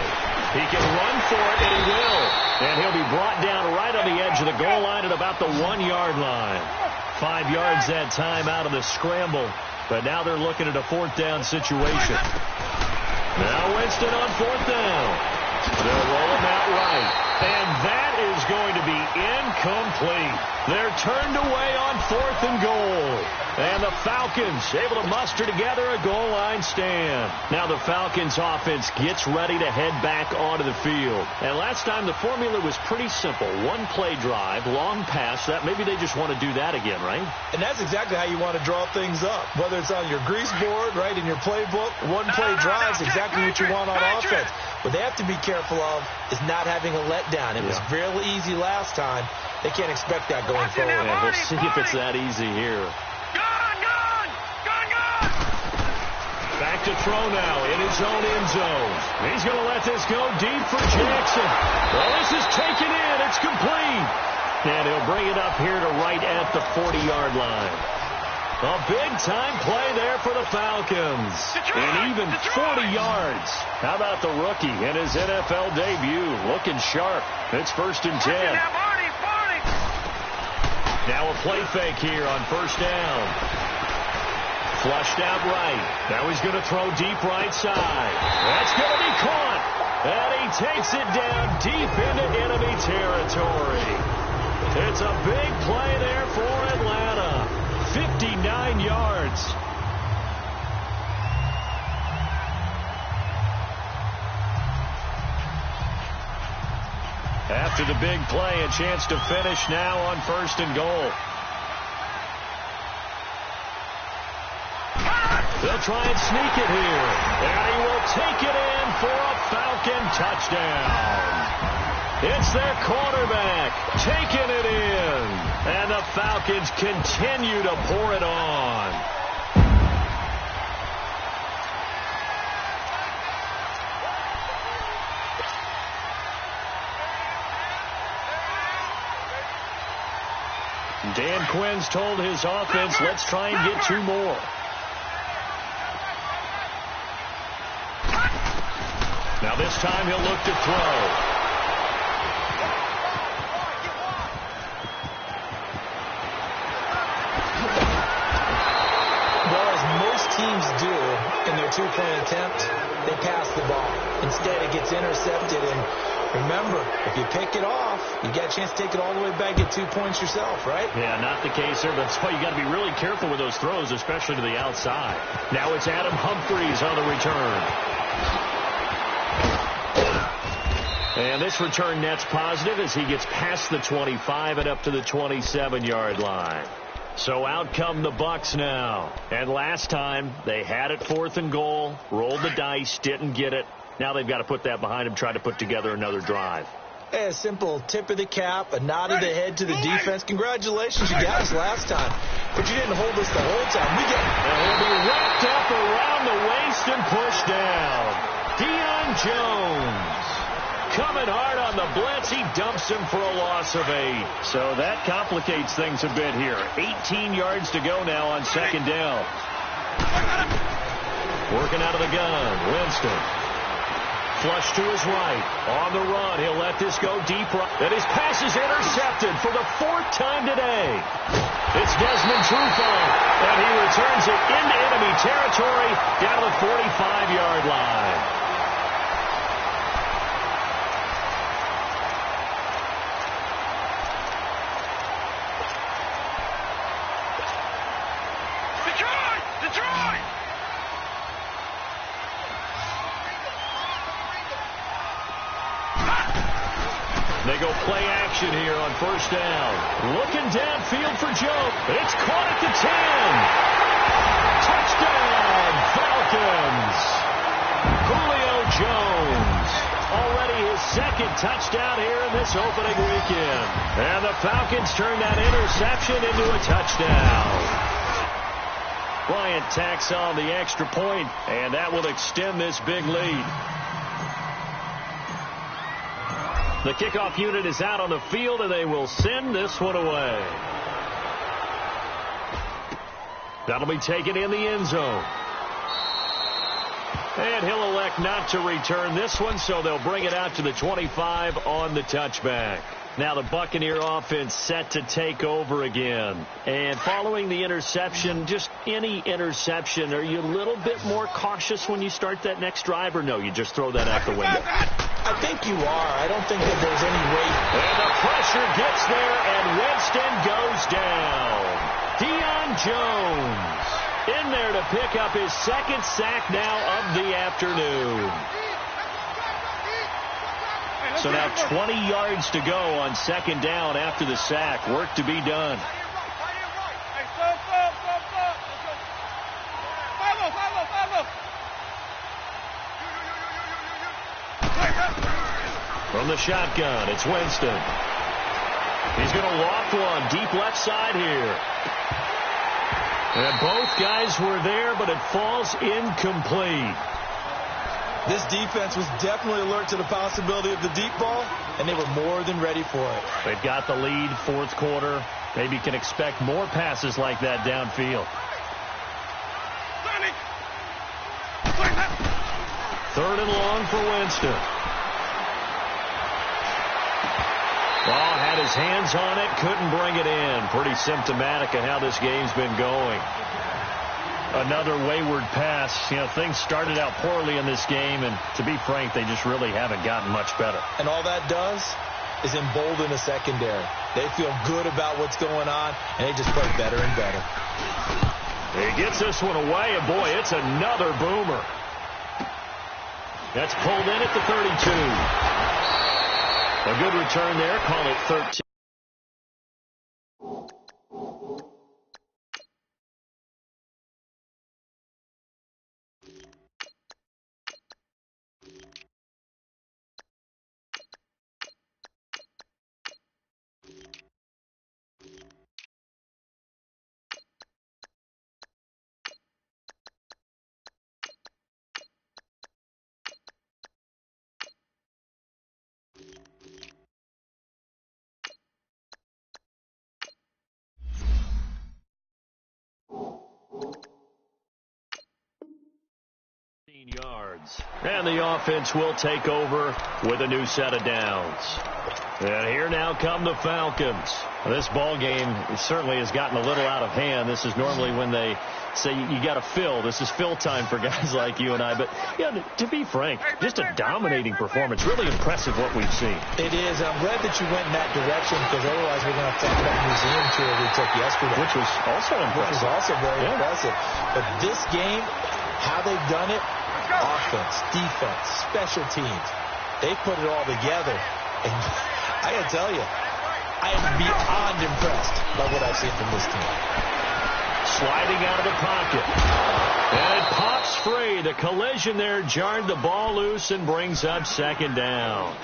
[SPEAKER 3] He can run for it, and he will. And he'll be brought down right on the edge of the goal line at about the 1-yard line. 5 yards that time out of the scramble. But now they're looking at a 4th down situation. Now Winston on 4th down. They'll roll him out right. And that is going to be incomplete. They're turned away on 4th and goal. And the Falcons able to muster together a goal line stand. Now the Falcons offense gets ready to head back onto the field. And last time the formula was pretty simple. 1-play drive, long pass. That maybe they just want to do that again, right?
[SPEAKER 4] And that's exactly how you want to draw things up. Whether it's on your grease board, right, in your playbook, 1-play drive is exactly what you want on offense. What they have to be careful of is not having a letdown. It was fairly easy last time. They can't expect that going forward.
[SPEAKER 3] And we'll see if it's that easy here. Back to throw now in his own end zone. He's going to let this go deep for Jackson. Well, this is taken in. It's complete. And he'll bring it up here to right at the 40-yard line. A big-time play there for the Falcons. And even 40 yards. How about the rookie in his NFL debut? Looking sharp. It's 1st and 10. Now a play fake here on 1st down. Flushed out right. Now he's going to throw deep right side. That's going to be caught. And he takes it down deep into enemy territory. It's a big play there for Atlanta. 59 yards. After the big play, a chance to finish now on 1st and goal. They'll try and sneak it here. And he will take it in for a Falcon touchdown. It's their quarterback taking it in. And the Falcons continue to pour it on. Dan Quinn's told his offense, let's try and get 2 more. Now this time he'll look to throw.
[SPEAKER 4] Well, as most teams do in their 2-point attempt, they pass the ball. Instead, it gets intercepted. And remember, if you pick it off, you got a chance to take it all the way back, get 2 points yourself, right?
[SPEAKER 3] Yeah, not the case there, but that's why you got to be really careful with those throws, especially to the outside. Now it's Adam Humphries on the return. And this return net's positive as he gets past the 25 and up to the 27-yard line. So out come the Bucs now. And last time, they had it 4th and goal, rolled the dice, didn't get it. Now they've got to put that behind them, try to put together another drive.
[SPEAKER 4] Hey, a simple tip of the cap, a nod of the head to the defense. Congratulations, you got us last time. But you didn't hold us the whole time. We get it.
[SPEAKER 3] And he'll be wrapped up around the waist and pushed down. Deion Jones coming hard on the blitz. He dumps him for a loss of 8. So that complicates things a bit here. 18 yards to go now on 2nd down. Working out of the gun, Winston. Flush to his right. On the run, he'll let this go deep right. And his pass is intercepted for the 4th time today. It's Desmond Trufant, and he returns it into enemy territory down to the 45-yard line. They go play action here on 1st down. Looking downfield for Joe. It's caught at the 10. Touchdown, Falcons. Julio Jones. Already his 2nd touchdown here in this opening weekend. And the Falcons turn that interception into a touchdown. Bryant tacks on the extra point, and that will extend this big lead. The kickoff unit is out on the field, and they will send this one away. That'll be taken in the end zone. And he'll elect not to return this one, so they'll bring it out to the 25 on the touchback. Now the Buccaneer offense set to take over again. And following the interception, just any interception, are you a little bit more cautious when you start that next drive, or no, you just throw that out the window?
[SPEAKER 4] I think you are. I don't think that there's any weight.
[SPEAKER 3] And the pressure gets there, and Winston goes down. Deion Jones in there to pick up his second sack now of the afternoon. So now 20 yards to go on second down after the sack. Work to be done. From the shotgun, it's Winston. He's going to loft one deep left side here. And both guys were there, but it falls incomplete.
[SPEAKER 4] This defense was definitely alert to the possibility of the deep ball, and they were more than ready for it.
[SPEAKER 3] They've got the lead, fourth quarter. Maybe can expect more passes like that downfield. Third and long for Winston. Ball had his hands on it, couldn't bring it in. Pretty symptomatic of how this game's been going. Another wayward pass. You know, things started out poorly in this game, and to be frank, they just really haven't gotten much better.
[SPEAKER 4] And all that does is embolden the secondary. They feel good about what's going on, and they just play better and better.
[SPEAKER 3] He gets this one away, and boy, it's another boomer. That's pulled in at the 32. A good return there. Call it 13. Yards. And the offense will take over with a new set of downs. And here now come the Falcons. This ball game certainly has gotten a little out of hand. This is normally when they say you got to fill. This is fill time for guys like you and I. But, yeah, to be frank, just a dominating performance. Really impressive what we've seen.
[SPEAKER 4] It is. I'm glad that you went in that direction, because otherwise we're going to have to talk about the museum tour we took yesterday.
[SPEAKER 3] Which was also impressive.
[SPEAKER 4] Which was also very impressive. But this game, how they've done it, offense, defense, special teams, they put it all together. And I got to tell you, I am beyond impressed by what I've seen from this team.
[SPEAKER 3] Sliding out of the pocket. And it pops free. The collision there jarred the ball loose and brings up second down.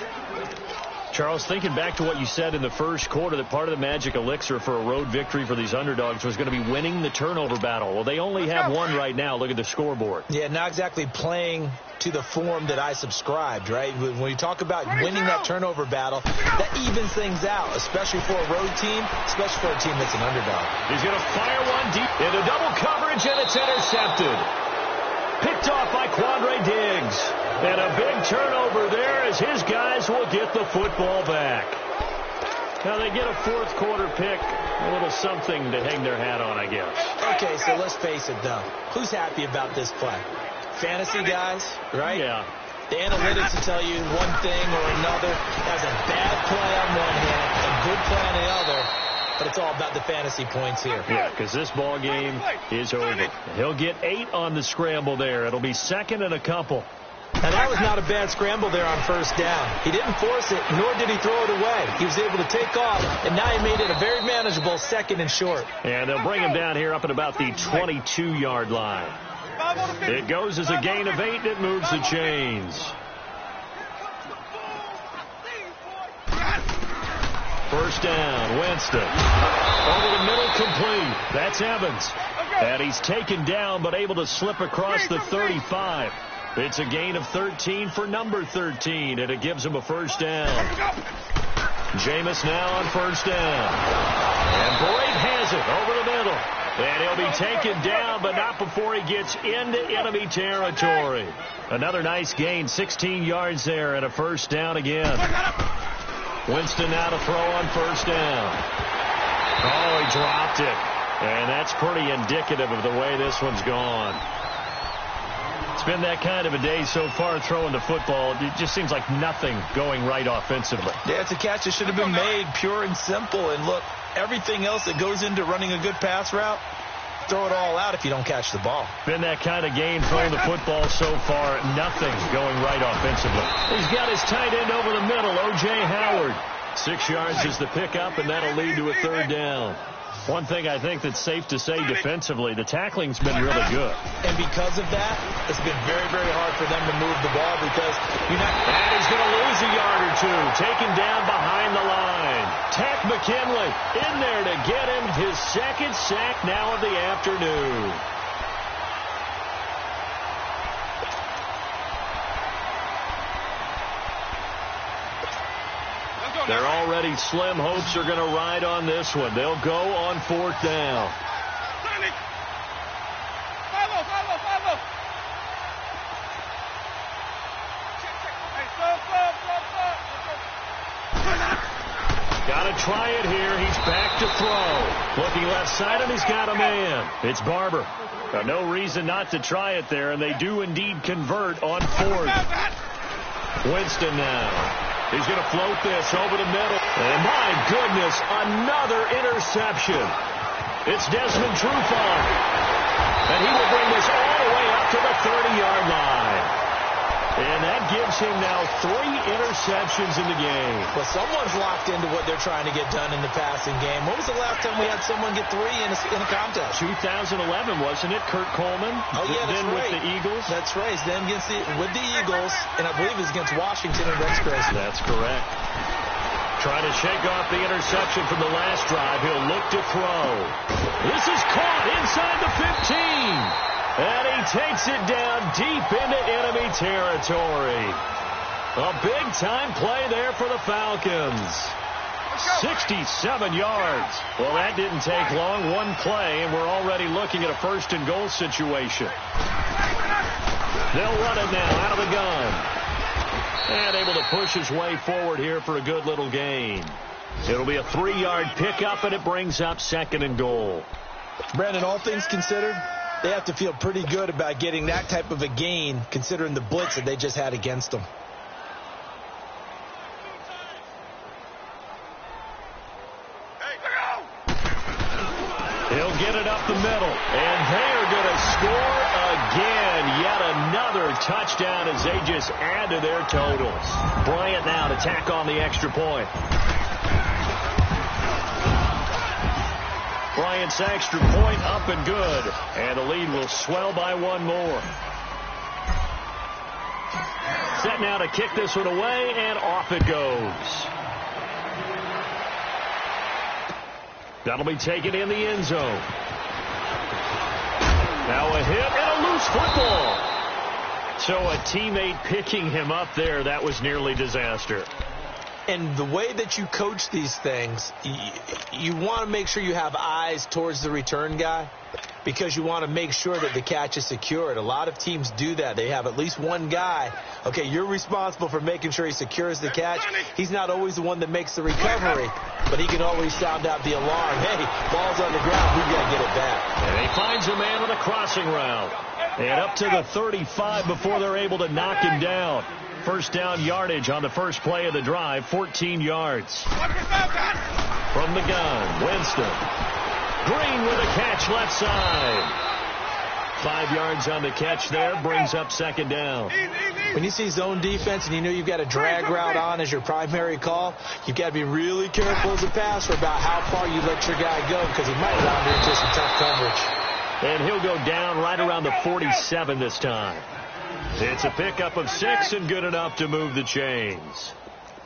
[SPEAKER 3] Charles, thinking back to what you said in the first quarter, that part of the magic elixir for a road victory for these underdogs was going to be winning the turnover battle. Well, they only have one right now. Look at the scoreboard.
[SPEAKER 4] Yeah, not exactly playing to the form that I subscribed, right? When you talk about winning that turnover battle, that evens things out, especially for a road team, especially for a team that's an underdog.
[SPEAKER 3] He's going to fire one deep into double coverage, and it's intercepted. Picked off by Quandre Diggs. And a big turnover there as his guys will get the football back. Now they get a fourth quarter pick. A little something to hang their hat on, I guess.
[SPEAKER 4] Okay, so let's face it, though. Who's happy about this play? Fantasy guys, right?
[SPEAKER 3] Yeah.
[SPEAKER 4] The analytics will tell you one thing or another. That's a bad play on one hand, a good play on the other. But it's all about the fantasy points here.
[SPEAKER 3] Yeah, because this ball game is over. He'll get 8 on the scramble there. It'll be second and a couple.
[SPEAKER 4] And that was not a bad scramble there on first down. He didn't force it, nor did he throw it away. He was able to take off, and now he made it a very manageable second and short.
[SPEAKER 3] And they'll bring him down here up at about the 22-yard line. It goes as a gain of 8, and it moves the chains. First down, Winston. Over the middle, complete. That's Evans. And he's taken down, but able to slip across the 35. It's a gain of 13 for number 13, and it gives him a first down. Jameis now on first down. And Boyd has it over the middle. And he'll be taken down, but not before he gets into enemy territory. Another nice gain, 16 yards there, and a first down again. Winston now to throw on first down. Oh, he dropped it. And that's pretty indicative of the way this one's gone. It's been that kind of a day so far throwing the football. It just seems like nothing going right offensively.
[SPEAKER 4] Yeah, it's a catch that should have been made pure and simple. And look, everything else that goes into running a good pass route, throw it all out if you don't catch the ball.
[SPEAKER 3] Been that kind of game throwing the football so far. Nothing going right offensively. He's got his tight end over the middle, O.J. Howard. 6 yards is the pickup, and that'll lead to a third down. One thing I think that's safe to say defensively, the tackling's been really good.
[SPEAKER 4] And because of that, it's been very, very hard for them to move the ball because you're not...
[SPEAKER 3] And he's going to lose a yard or two, taken down behind the line. Tack McKinley in there to get him his second sack now of the afternoon. They're already slim hopes are going to ride on this one. They'll go on fourth down. Got to try it here. He's back to throw. Looking left side, and he's got a man. It's Barber. No reason not to try it there, and they do indeed convert on fourth. Winston now. He's going to float this over the middle. And my goodness, another interception. It's Desmond Trufant. And he will bring this all the way up to the 30-yard line. And that gives him now 3 interceptions in the game.
[SPEAKER 4] Well, someone's locked into what they're trying to get done in the passing game. When was the last time we had someone get 3 in a contest?
[SPEAKER 3] 2011, wasn't it? Kurt Coleman?
[SPEAKER 4] Oh, yeah, that's
[SPEAKER 3] then
[SPEAKER 4] right.
[SPEAKER 3] With the Eagles?
[SPEAKER 4] That's right. Then with the Eagles, and I believe it was against Washington and Rex Gracie.
[SPEAKER 3] That's correct. Trying to shake off the interception from the last drive. He'll look to throw. This is caught inside the 15. And he takes it down deep into enemy territory. A big-time play there for the Falcons. 67 yards. Well, that didn't take long. One play, and we're already looking at a first-and-goal situation. They'll run it now out of the gun. And able to push his way forward here for a good little gain. It'll be a 3-yard pickup, and it brings up second and goal.
[SPEAKER 4] Brandon, all things considered, they have to feel pretty good about getting that type of a gain, considering the blitz that they just had against them.
[SPEAKER 3] He'll get it up the middle, and they are going to score again. Yet another touchdown as they just add to their totals. Bryant now to tack on the extra point. Bryant's extra point up and good. And the lead will swell by 1 more. Set now to kick this one away, and off it goes. That'll be taken in the end zone. Now a hit and a loose football. So a teammate picking him up there, that was nearly disaster.
[SPEAKER 4] And the way that you coach these things, you want to make sure you have eyes towards the return guy because you want to make sure that the catch is secured. A lot of teams do that. They have at least one guy. Okay, you're responsible for making sure he secures the catch. He's not always the one that makes the recovery, but he can always sound out the alarm. Hey, ball's on the ground. We've got to get it back.
[SPEAKER 3] And he finds a man on the crossing route. And up to the 35 before they're able to knock him down. First down yardage on the first play of the drive, 14 yards. From the gun, Winston. Green with a catch left side. 5 yards on the catch there, brings up second down.
[SPEAKER 4] When you see zone defense and you know you've got a drag route on as your primary call, you've got to be really careful as a passer about how far you let your guy go because he might wander into some tough coverage.
[SPEAKER 3] And he'll go down right around the 47 this time. It's a pickup of 6 and good enough to move the chains.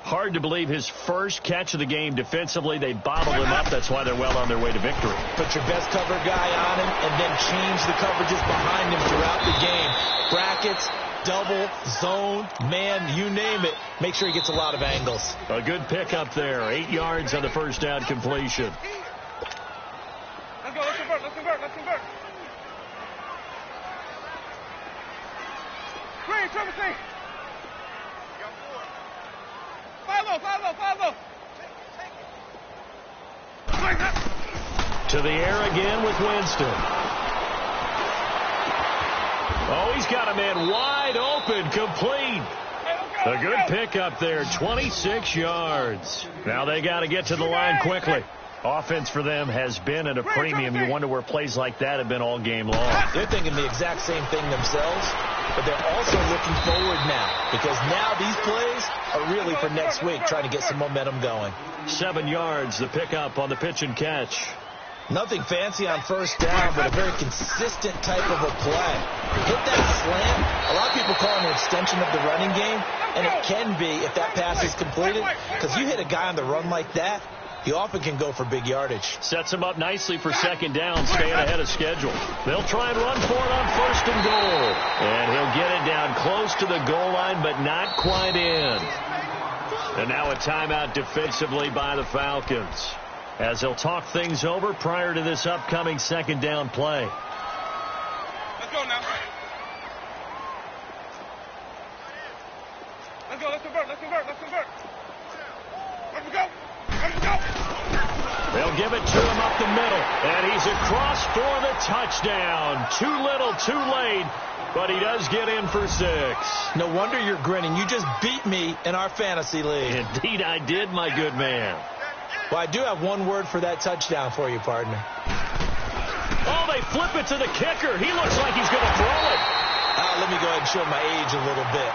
[SPEAKER 3] Hard to believe his first catch of the game defensively. They bottled him up. That's why they're well on their way to victory.
[SPEAKER 4] Put your best cover guy on him and then change the coverages behind him throughout the game. Brackets, double, zone, man, you name it. Make sure he gets a lot of angles.
[SPEAKER 3] A good pickup there. 8 yards on the first down completion.
[SPEAKER 1] Let's go. Let's convert. Let's convert. Let's convert. Screen, triple C. Follow.
[SPEAKER 3] To the air again with Winston. Oh, he's got a man wide open, complete. A good pickup there, 26 yards. Now they got to get to the line quickly. Offense for them has been at a premium. You wonder where plays like that have been all game long.
[SPEAKER 4] They're thinking the exact same thing themselves, but they're also looking forward now, because now these plays are really for next week, trying to get some momentum going.
[SPEAKER 3] 7 yards, the pickup on the pitch and catch.
[SPEAKER 4] Nothing fancy on first down, but a very consistent type of a play. Hit that slant. A lot of people call it an extension of the running game, and it can be if that pass is completed, because you hit a guy on the run like that, he often can go for big yardage.
[SPEAKER 3] Sets him up nicely for second down, staying ahead of schedule. They'll try and run for it on first and goal. And he'll get it down close to the goal line, but not quite in. And now a timeout defensively by the Falcons, as they'll talk things over prior to this upcoming second down play.
[SPEAKER 1] Let's go now. Let's go. Let's convert. Let's convert. Let's convert. Let's go. Let's go.
[SPEAKER 3] They'll give it to him up the middle, and he's across for the touchdown. Too little, too late, but he does get in for 6.
[SPEAKER 4] No wonder you're grinning. You just beat me in our fantasy league.
[SPEAKER 3] Indeed I did, my good man.
[SPEAKER 4] Well, I do have one word for that touchdown for you, partner.
[SPEAKER 3] Oh, they flip it to the kicker. He looks like he's going to throw it.
[SPEAKER 4] Let me go ahead and show my age a little bit.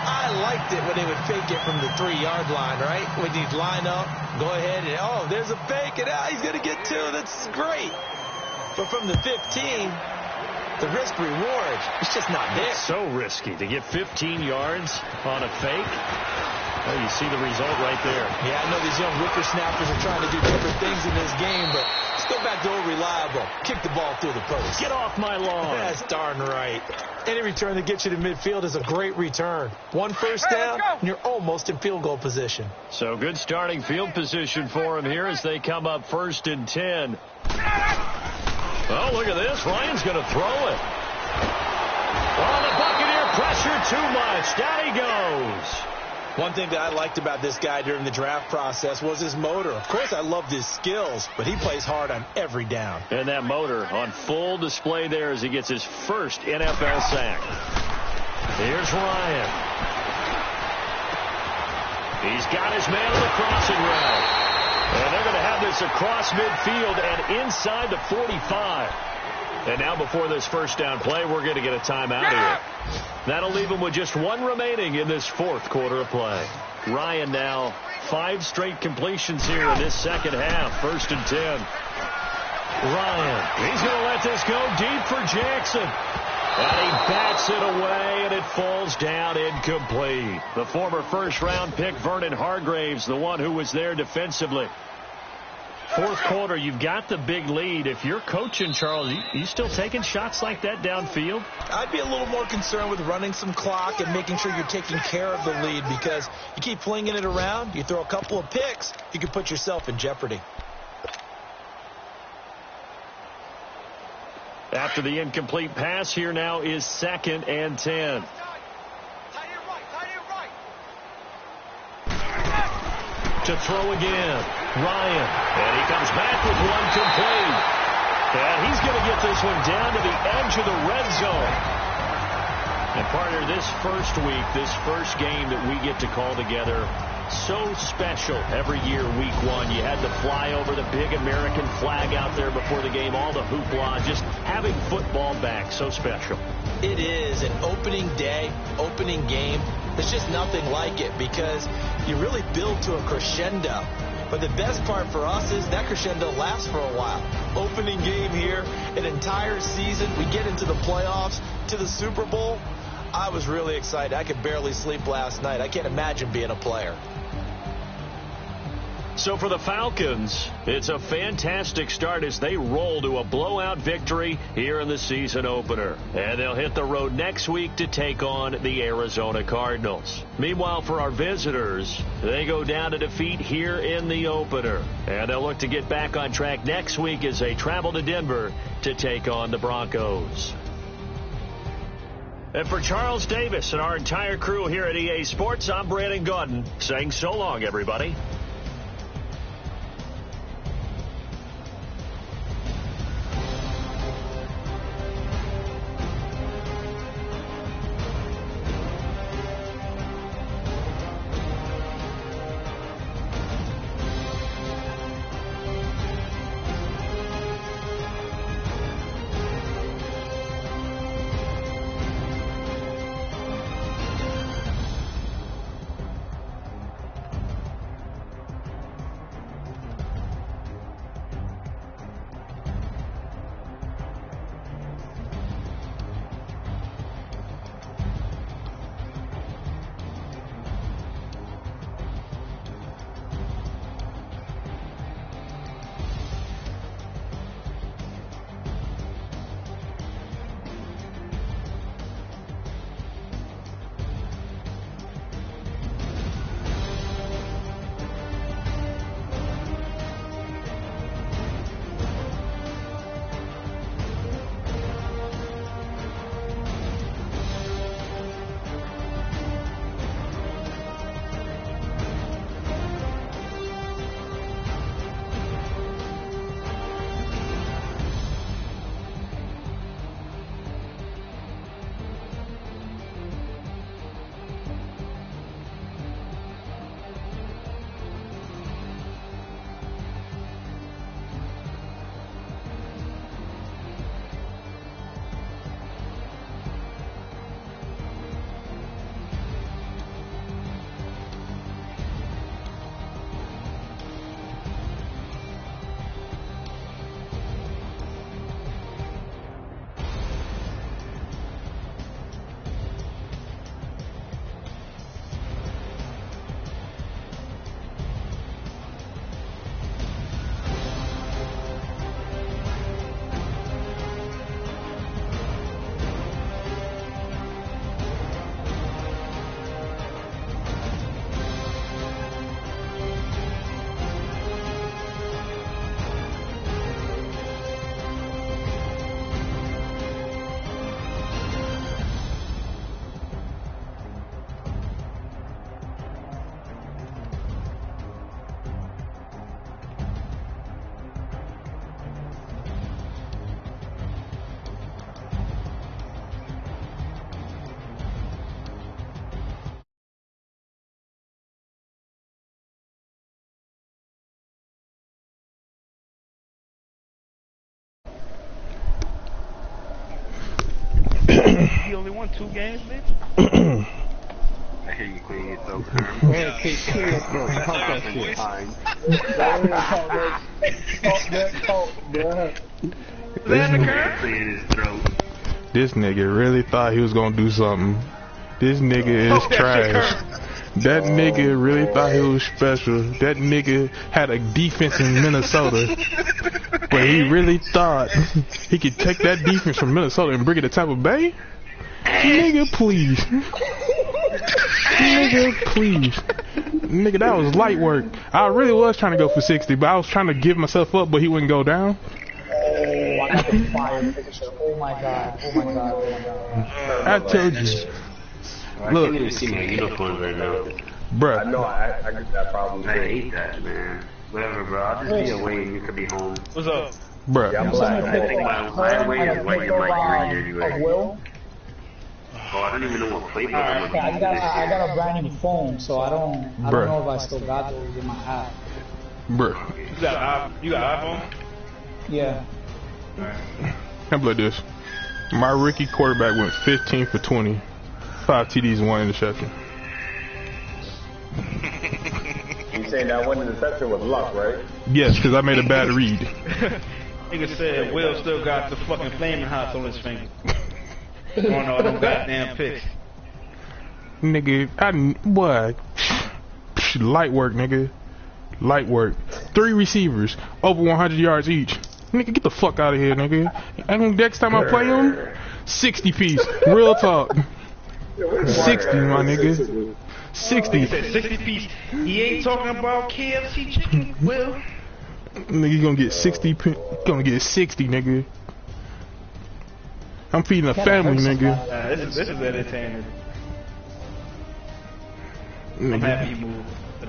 [SPEAKER 4] I liked it when they would fake it from the 3-yard line, right? When you'd line up, go ahead and, oh, there's a fake, and he's going to get 2. That's great. But from the 15, the risk-reward, it's just not there.
[SPEAKER 3] It's so risky to get 15 yards on a fake. Oh, you see the result right there.
[SPEAKER 4] Yeah, I know these young whippersnappers are trying to do different things in this game, but let's go back to old reliable. Kick the ball through the post.
[SPEAKER 3] Get off my lawn.
[SPEAKER 4] That's darn right. Any return that gets you to midfield is a great return. One first down, and you're almost in field goal position.
[SPEAKER 3] So good starting field position for him here as they come up 1st and 10. Oh, look at this. Ryan's going to throw it. Oh, the Buccaneer pressure too much. Down he goes.
[SPEAKER 4] One thing that I liked about this guy during the draft process was his motor. Of course, I loved his skills, but he plays hard on every down.
[SPEAKER 3] And that motor on full display there as he gets his first NFL sack. Here's Ryan. He's got his man on the crossing route. And they're going to have this across midfield and inside the 45. And now before this first down play, we're going to get a timeout here. That'll leave him with just 1 remaining in this 4th quarter of play. Ryan now 5 straight completions here in this second half. 1st and 10. Ryan, he's going to let this go deep for Jackson. And he bats it away, and it falls down incomplete. The former first-round pick, Vernon Hargraves, the one who was there defensively. 4th quarter, you've got the big lead. If you're coaching, Charles, you still taking shots like that downfield?
[SPEAKER 4] I'd be a little more concerned with running some clock and making sure you're taking care of the lead, because you keep flinging it around, you throw a couple of picks, you can put yourself in jeopardy.
[SPEAKER 3] After the incomplete pass, here now is 2nd and 10. To throw again, Ryan, and he comes back with one complete. And he's going to get this one down to the edge of the red zone. And partner, this first week, this first game that we get to call together, so special every year, week 1. You had the flyover, the big American flag out there before the game, all the hoopla, just having football back, so special.
[SPEAKER 4] It is an opening day, opening game. There's just nothing like it, because you really build to a crescendo. But the best part for us is that crescendo lasts for a while. Opening game here, an entire season. We get into the playoffs, to the Super Bowl. I was really excited. I could barely sleep last night. I can't imagine being a player.
[SPEAKER 3] So for the Falcons, it's a fantastic start as they roll to a blowout victory here in the season opener. And they'll hit the road next week to take on the Arizona Cardinals. Meanwhile, for our visitors, they go down to defeat here in the opener. And they'll look to get back on track next week as they travel to Denver to take on the Broncos. And for Charles Davis and our entire crew here at EA Sports, I'm Brandon Gaudin saying so long, everybody.
[SPEAKER 5] He only won 2 games, bitch.
[SPEAKER 6] I hear you clean your throat.
[SPEAKER 7] This nigga really thought he was gonna do something. This nigga is trash. That nigga really thought he was special. That nigga had a defense in Minnesota. But he really thought he could take that defense from Minnesota and bring it to Tampa Bay? Nigga, please. Nigga, please. Nigga, that was light work. I really was trying to go for 60, but I was trying to give myself up, but he wouldn't go down.
[SPEAKER 8] Oh, I got the fire picture. Oh my god. Oh my god. Oh my god.
[SPEAKER 7] I told you.
[SPEAKER 6] I can't even see my uniforms right now.
[SPEAKER 7] Bruh.
[SPEAKER 6] I know, I get that problem. I hate that, man. Whatever, bro. I'll just be away and you could be home.
[SPEAKER 5] What's up?
[SPEAKER 7] Bruh.
[SPEAKER 6] Yeah, I'm black. I think my way is white and my green anyway. Oh, I don't even know what flavor I'm looking
[SPEAKER 8] I got a brand new phone, so I don't know if I still got those in my app.
[SPEAKER 7] Bruh.
[SPEAKER 5] You got iPhone?
[SPEAKER 8] Yeah.
[SPEAKER 7] How about this? My rookie quarterback went 15 for 20. 5 TDs and 1 interception.
[SPEAKER 6] You saying that one interception was luck, right?
[SPEAKER 7] Yes, because I made a bad read.
[SPEAKER 5] Nigga said Will still got the fucking flaming hots on his finger. Oh no, them goddamn picks.
[SPEAKER 7] Nigga, what? Light work, nigga. Light work. 3 receivers, over 100 yards each. Nigga, get the fuck out of here, nigga. And next time I play him, 60 piece. Real talk. 60, my nigga. 60.
[SPEAKER 5] He said 60 piece. He ain't talking about KFC chicken, Will.
[SPEAKER 7] Nigga, you gonna get 60, nigga. I'm feeding a family, nigga.
[SPEAKER 5] This is entertaining.
[SPEAKER 7] Nigga.
[SPEAKER 5] I'm happy he moved, but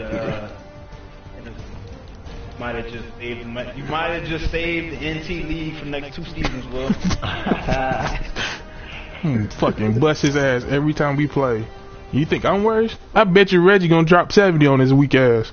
[SPEAKER 5] you might have just saved the NT league for the next 2 seasons, Will.
[SPEAKER 7] Fucking bust his ass every time we play. You think I'm worse? I bet you Reggie gonna drop 70 on his weak ass.